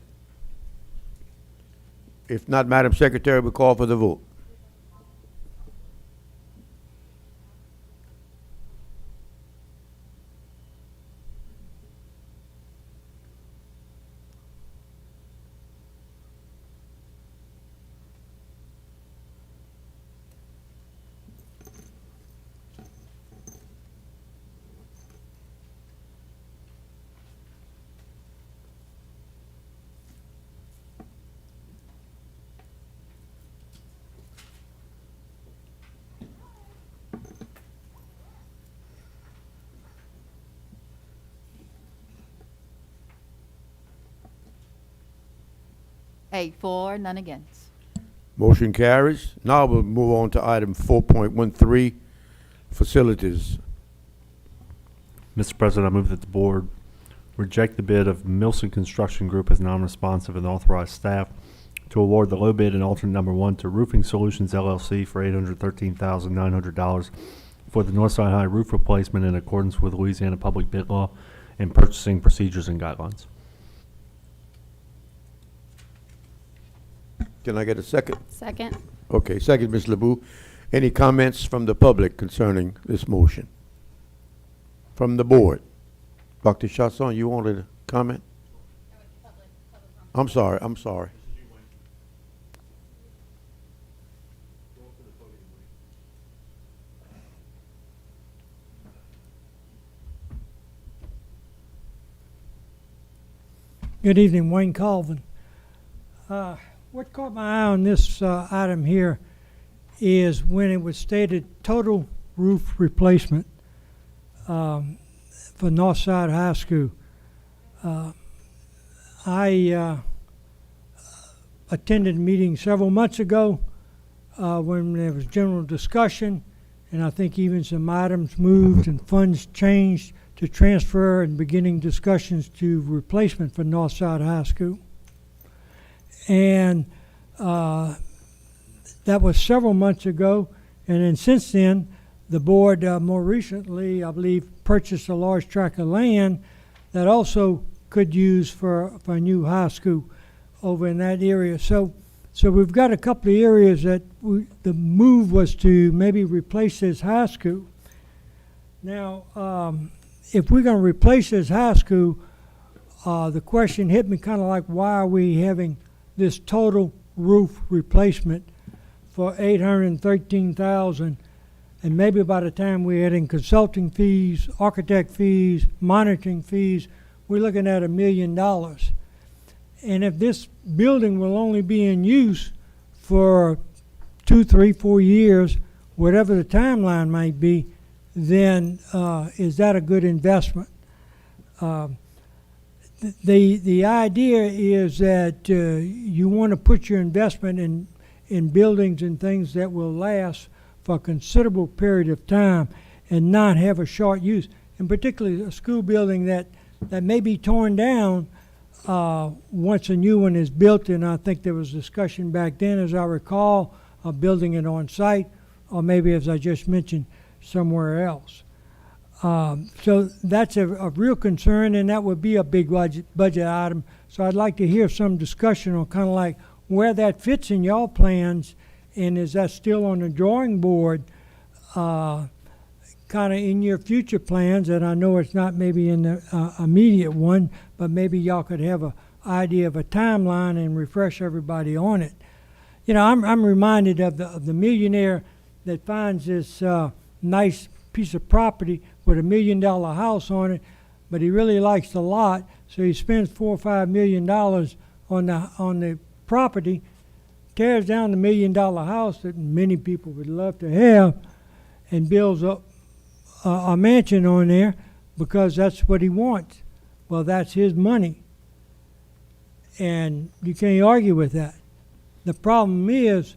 If not, Madam Secretary, we call for the vote. Eight for, none against. Motion carries. Now we'll move on to item 4.13, facilities. Mr. President, I move that the board reject the bid of Milson Construction Group as non-responsive and authorize staff to award the low bid and alternate number 1 to Roofing Solutions LLC for $813,900 for the Northside High roof replacement in accordance with Louisiana Public Bid Law and purchasing procedures and guidelines. Can I get a second? Second. Okay, second, Ms. LeBou. Any comments from the public concerning this motion? From the board? Dr. Chasson, you wanted to comment? I'm sorry. Good evening, Wayne Colvin. What caught my eye on this item here is when it was stated total roof replacement for Northside High School. I attended a meeting several months ago when there was general discussion, and I think even some items moved and funds changed to transfer and beginning discussions to replacement for Northside High School. And that was several months ago, and then since then, the board more recently, I believe, purchased a large tract of land that also could use for a new high school over in that area. So we've got a couple of areas that the move was to maybe replace this high school. Now, if we're going to replace this high school, the question hit me kind of like, why are we having this total roof replacement for $813,000, and maybe by the time we're adding consulting fees, architect fees, monitoring fees, we're looking at $1 million. And if this building will only be in use for 2, 3, 4 years, whatever the timeline might be, then is that a good investment? The idea is that you want to put your investment in buildings and things that will last for a considerable period of time and not have a short use. And particularly a school building that may be torn down once a new one is built. And I think there was discussion back then, as I recall, of building it on site, or maybe, as I just mentioned, somewhere else. So that's a real concern, and that would be a big budget item. So I'd like to hear some discussion on kind of like where that fits in y'all plans, and is that still on the drawing board, kind of in your future plans? And I know it's not maybe in the immediate one, but maybe y'all could have an idea of a timeline and refresh everybody on it. You know, I'm reminded of the millionaire that finds this nice piece of property with $1 million house on it, but he really likes the lot, so he spends $4 or $5 million on the property, tears down the $1 million house that many people would love to have, and builds a mansion on there because that's what he wants. Well, that's his money, and you can't argue with that. The problem is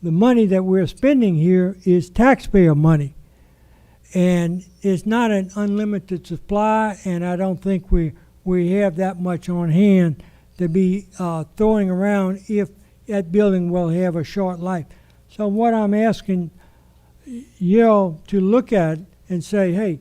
the money that we're spending here is taxpayer money, and it's not an unlimited supply, and I don't think we have that much on hand to be throwing around if that building will have a short life. So what I'm asking you to look at and say, hey,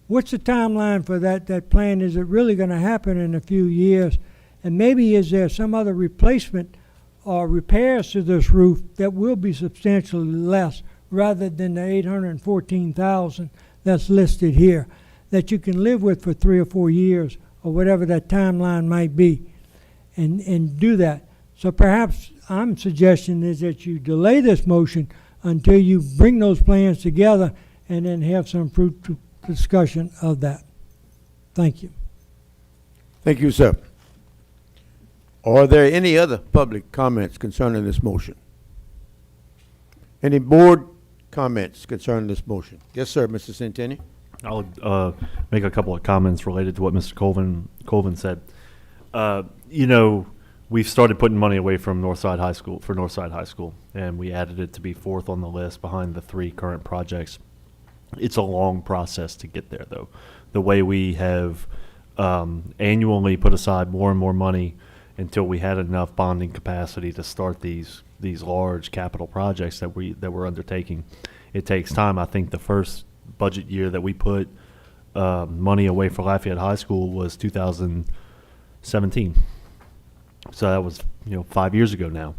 what's the timeline for that plan? Is it really going to happen in a few years? And maybe is there some other replacement or repairs to this roof that will be substantially less rather than the $814,000 that's listed here, that you can live with for 3 or 4 years or whatever that timeline might be, and do that. So perhaps I'm suggesting is that you delay this motion until you bring those plans together and then have some fruitful discussion of that. Thank you. Thank you, sir. Are there any other public comments concerning this motion? Any board comments concerning this motion? Yes, sir, Mr. Centeni. I'll make a couple of comments related to what Mr. Colvin said. We've started putting money away from Northside High School, and we added it to be 4th on the list behind the 3 current projects. It's a long process to get there, though. The way we have annually put aside more and more money until we had enough bonding capacity to start these large capital projects that we're undertaking. It takes time. I think the first budget year that we put money away for Lafayette High School was 2017. So that was 5 years ago now,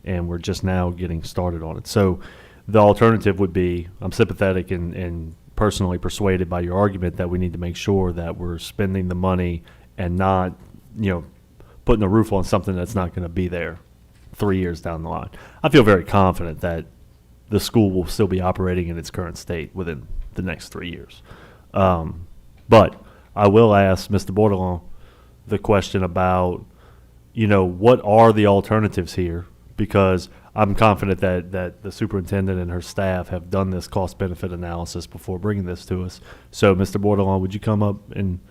and we're just now getting started on it. So the alternative would be, I'm sympathetic and personally persuaded by your argument that we need to make sure that we're spending the money and not putting a roof on something that's not going to be there 3 years down the line. I feel very confident that the school will still be operating in its current state within the next 3 years. But I will ask Mr. Bordelon the question about, what are the alternatives here? Because I'm confident that the superintendent and her staff have done this cost-benefit analysis before bringing this to us. So, Mr. Bordelon, would you come up and...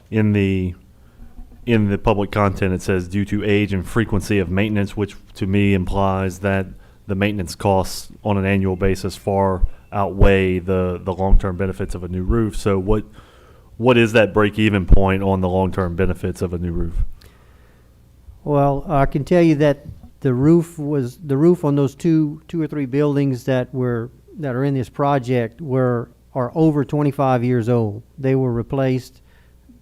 In the public content, it says due to age and frequency of maintenance, which to me implies that the maintenance costs on an annual basis far outweigh the long-term benefits of a new roof. So what is that break-even point on the long-term benefits of a new roof? Well, I can tell you that the roof on those two or three buildings that are in this project are over 25 years old. They were replaced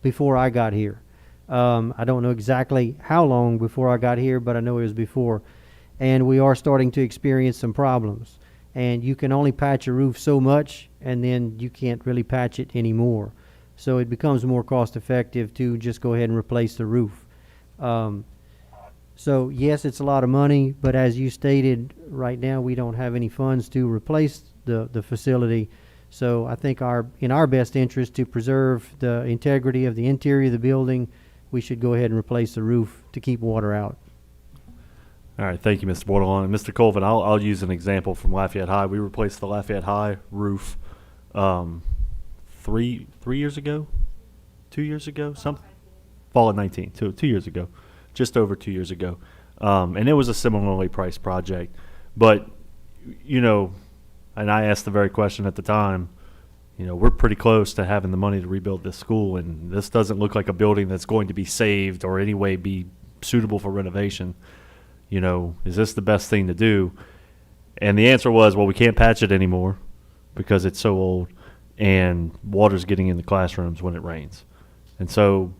before I got here. I don't know exactly how long before I got here, but I know it was before. And we are starting to experience some problems. And you can only patch a roof so much, and then you can't really patch it anymore. So it becomes more cost effective to just go ahead and replace the roof. So yes, it's a lot of money, but as you stated, right now we don't have any funds to replace the facility. So I think in our best interest to preserve the integrity of the interior of the building, we should go ahead and replace the roof to keep water out. All right, thank you, Mr. Bordelon. And Mr. Colvin, I'll use an example from Lafayette High. We replaced the Lafayette High roof 3 years ago, 2 years ago, fall of 19, 2 years ago, just over 2 years ago. And it was a similarly priced project. But, and I asked the very question at the time, we're pretty close to having the money to rebuild this school, and this doesn't look like a building that's going to be saved or any way be suitable for renovation. Is this the best thing to do? And the answer was, well, we can't patch it anymore because it's so old, and water's getting in the classrooms when it rains. And so,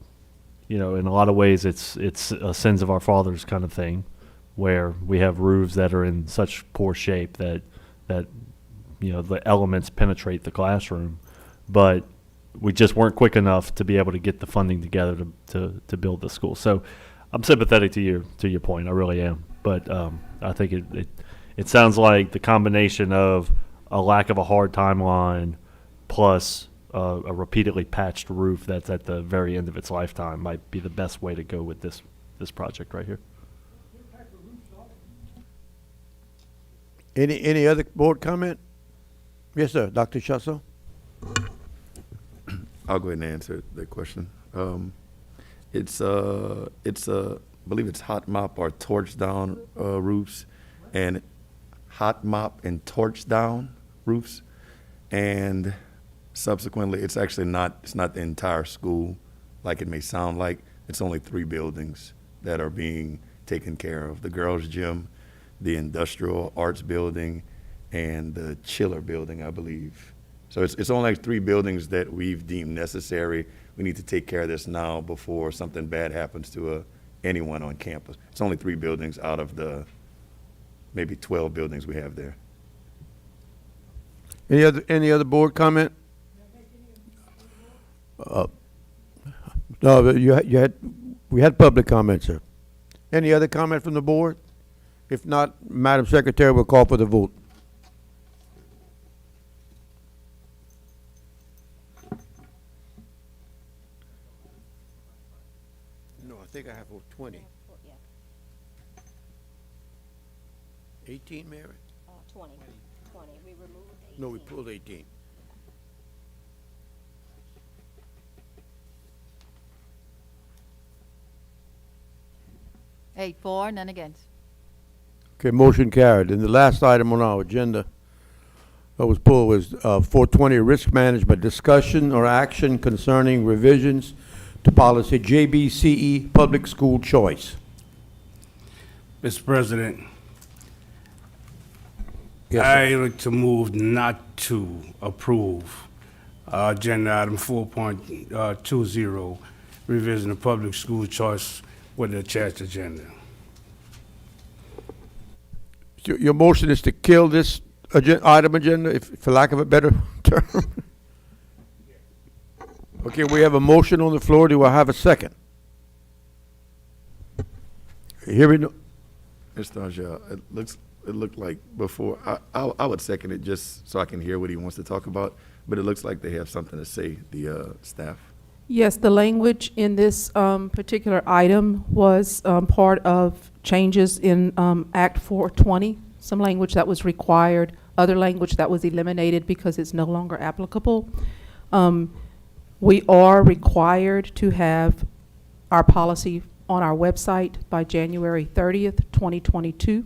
in a lot of ways, it's a sins of our fathers kind of thing, where we have roofs that are in such poor shape that the elements penetrate the classroom, but we just weren't quick enough to be able to get the funding together to build the school. So I'm sympathetic to your point. I really am. But I think it sounds like the combination of a lack of a hard timeline plus a repeatedly patched roof that's at the very end of its lifetime might be the best way to go with this project right here. Any other board comment? Yes, sir. Dr. Shusso? I'll go ahead and answer that question. It's I believe it's hot mop or torch down roofs, and hot mop and torch down roofs, and subsequently it's actually not the entire school like it may sound like. It's only 3 buildings that are being taken care of: the girls' gym, the industrial arts building, and the chiller building, I believe. So it's only like 3 buildings that we've deemed necessary. We need to take care of this now before something bad happens to anyone on campus. It's only 3 buildings out of the maybe 12 buildings we have there. Any other board comment? No, we had public comment, sir. Any other comment from the board? If not, Madam Secretary, we'll call for the vote. No, I think I have 20. 18, Mary? 20. We removed 18. No, we pulled 18. Eight for, none against. Okay, motion carried. And the last item on our agenda that was pulled was 420, risk management, discussion or action concerning revisions to policy JBCE, public school choice. Mr. President, Yes, I like to move not to approve agenda item 4.20, revision of public school choice with the attached agenda. Your motion is to kill this item agenda, for lack of a better term? Okay, we have a motion on the floor. Do I have a second? Here we go. Mr. Angel, it looked like before, I would second it just so I can hear what he wants to talk about, but it looks like they have something to say, the staff. Yes, the language in this particular item was part of changes in Act 420, some language that was required, other language that was eliminated because it's no longer applicable. We are required to have our policy on our website by January 30th, 2022.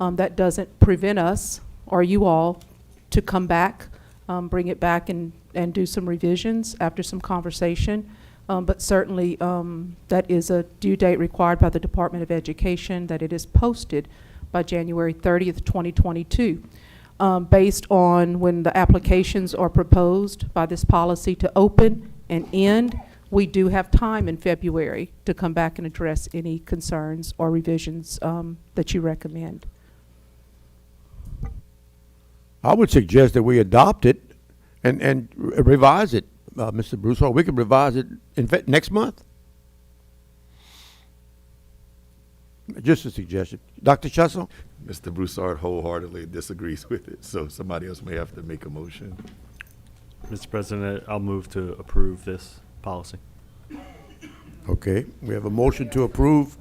That doesn't prevent us or you all to come back, bring it back and do some revisions after some conversation. But certainly that is a due date required by the Department of Education, that it is posted by January 30th, 2022. Based on when the applications are proposed by this policy to open and end, we do have time in February to come back and address any concerns or revisions that you recommend. I would suggest that we adopt it and revise it, Mr. Broussard. We could revise it next month. Just a suggestion. Dr. Shusso? Mr. Broussard wholeheartedly disagrees with it, so somebody else may have to make a motion. Mr. President, I'll move to approve this policy. Okay, we have a motion to approve.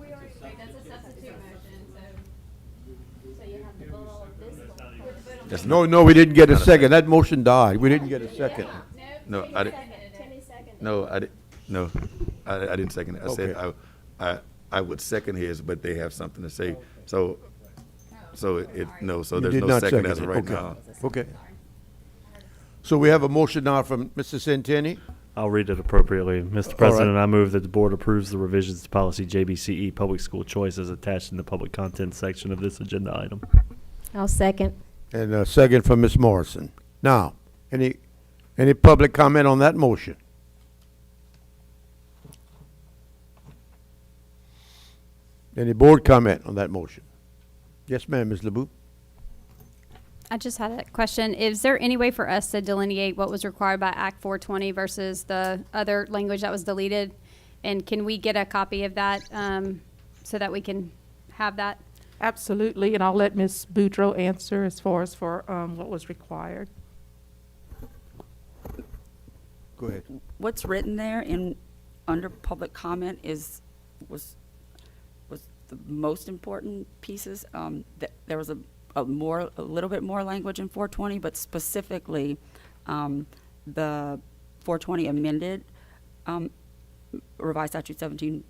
No, we didn't get a second. That motion died. We didn't get a second. No, I didn't. No, I didn't. No, I didn't second it. I said I would second his, but they have something to say. So there's no second as of right now. Okay. So we have a motion now from Mr. Centeni. I'll read it appropriately. Mr. President, I move that the board approves the revisions to policy JBCE, public school choice, as attached in the public content section of this agenda item. I'll second. And a second from Ms. Morrison. Now, any public comment on that motion? Any board comment on that motion? Yes, ma'am, Ms. LeBoux. I just had a question. Is there any way for us to delineate what was required by Act 420 versus the other language that was deleted? And can we get a copy of that so that we can have that? Absolutely, and I'll let Ms. Boudreaux answer as far as for what was required. Go ahead. What's written there in, under public comment was the most important pieces. There was a little bit more language in 420, but specifically, the 420 amended, revised statute 17,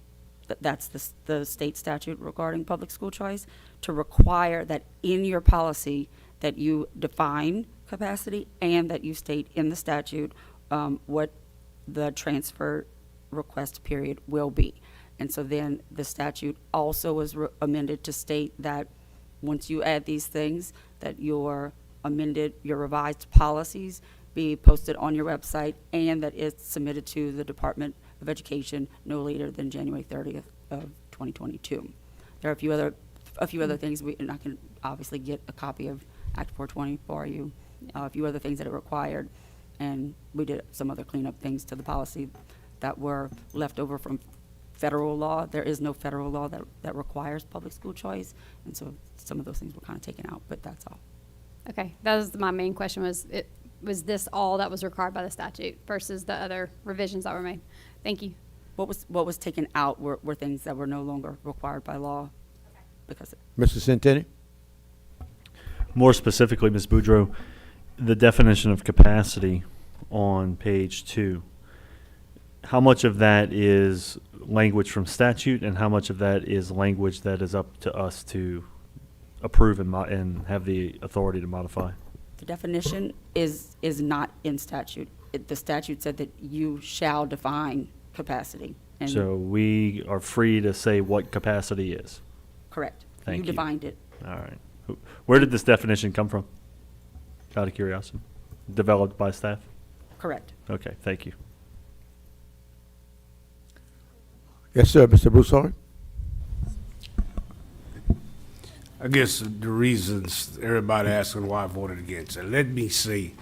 that's the state statute regarding public school choice, to require that in your policy that you define capacity and that you state in the statute what the transfer request period will be. And so then the statute also was amended to state that once you add these things, that your revised policies be posted on your website and that it's submitted to the Department of Education no later than January 30th of 2022. There are a few other things, and I can obviously get a copy of Act 420 for you, a few other things that are required, and we did some other cleanup things to the policy that were left over from federal law. There is no federal law that requires public school choice, and so some of those things were kind of taken out, but that's all. Okay, that was my main question, was this all that was required by the statute versus the other revisions that were made? Thank you. What was taken out were things that were no longer required by law. Because Mr. Centeni? More specifically, Ms. Boudreaux, the definition of capacity on page 2, how much of that is language from statute and how much of that is language that is up to us to approve and have the authority to modify? the definition is not in statute. The statute said that you shall define capacity. And So we are free to say what capacity is? correct. Thank you. You defined it. All right. Where did this definition come from? Out of curiosity. Developed by staff? Correct. Okay, thank you. Yes, sir, Mr. Broussard. I guess the reasons everybody asking why I voted against it. Let me say,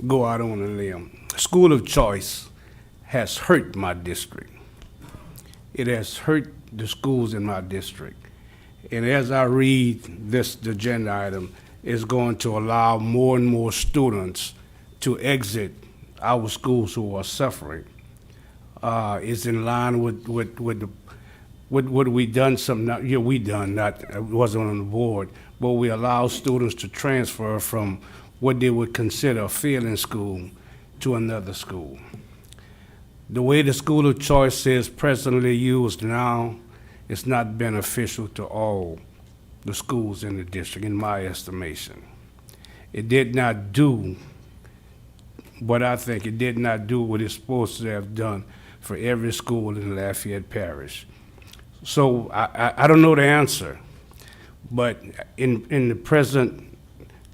go out on a limb. School of choice has hurt my district. It has hurt the schools in my district. And as I read this agenda item, it's going to allow more and more students to exit our schools who are suffering. It's in line with what we done I wasn't on the board, but we allow students to transfer from what they would consider a failing school to another school. The way the school of choice is presently used now, it's not beneficial to all the schools in the district, in my estimation. It did not do what I think it did not do what it's supposed to have done for every school in Lafayette Parish. So I don't know the answer, but in the present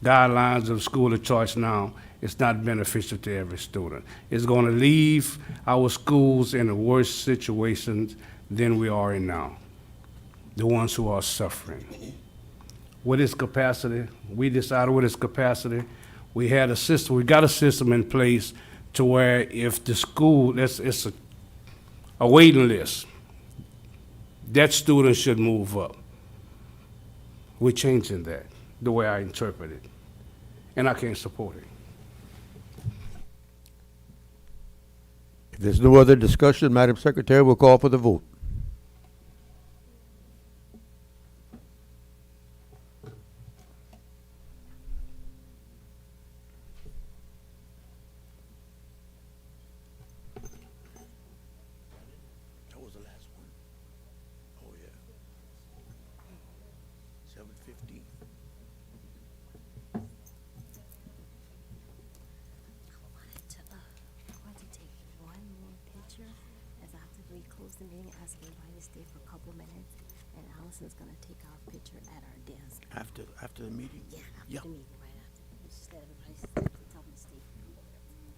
guidelines of school of choice now, it's not beneficial to every student. It's going to leave our schools in a worse situation than we are in now, the ones who are suffering. What is capacity? We decided what is capacity. We had a system, we got a system in place to where if the school, it's a waiting list, that student should move up. We're changing that, the way I interpret it, and I can't support it. If there's no other discussion, Madam Secretary, we'll call for the vote. That was the last one. Oh, yeah. 7:15. I want to take one more picture as after we close the meeting, ask everybody to stay for a couple minutes, and Allison's gonna take our picture at our desk. After the meeting? Yeah, after Yeah. the meeting, right after. Just let everybody tell them to stay for a couple minutes.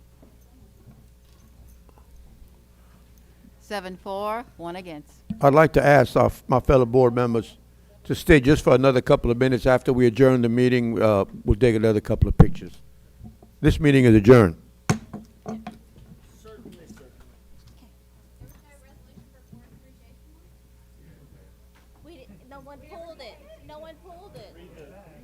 7-4, 1 against. I'd like to ask my fellow board members to stay just for another couple of minutes. After we adjourn the meeting, we'll take another couple of pictures. This meeting is adjourned. one pulled it. No one pulled it.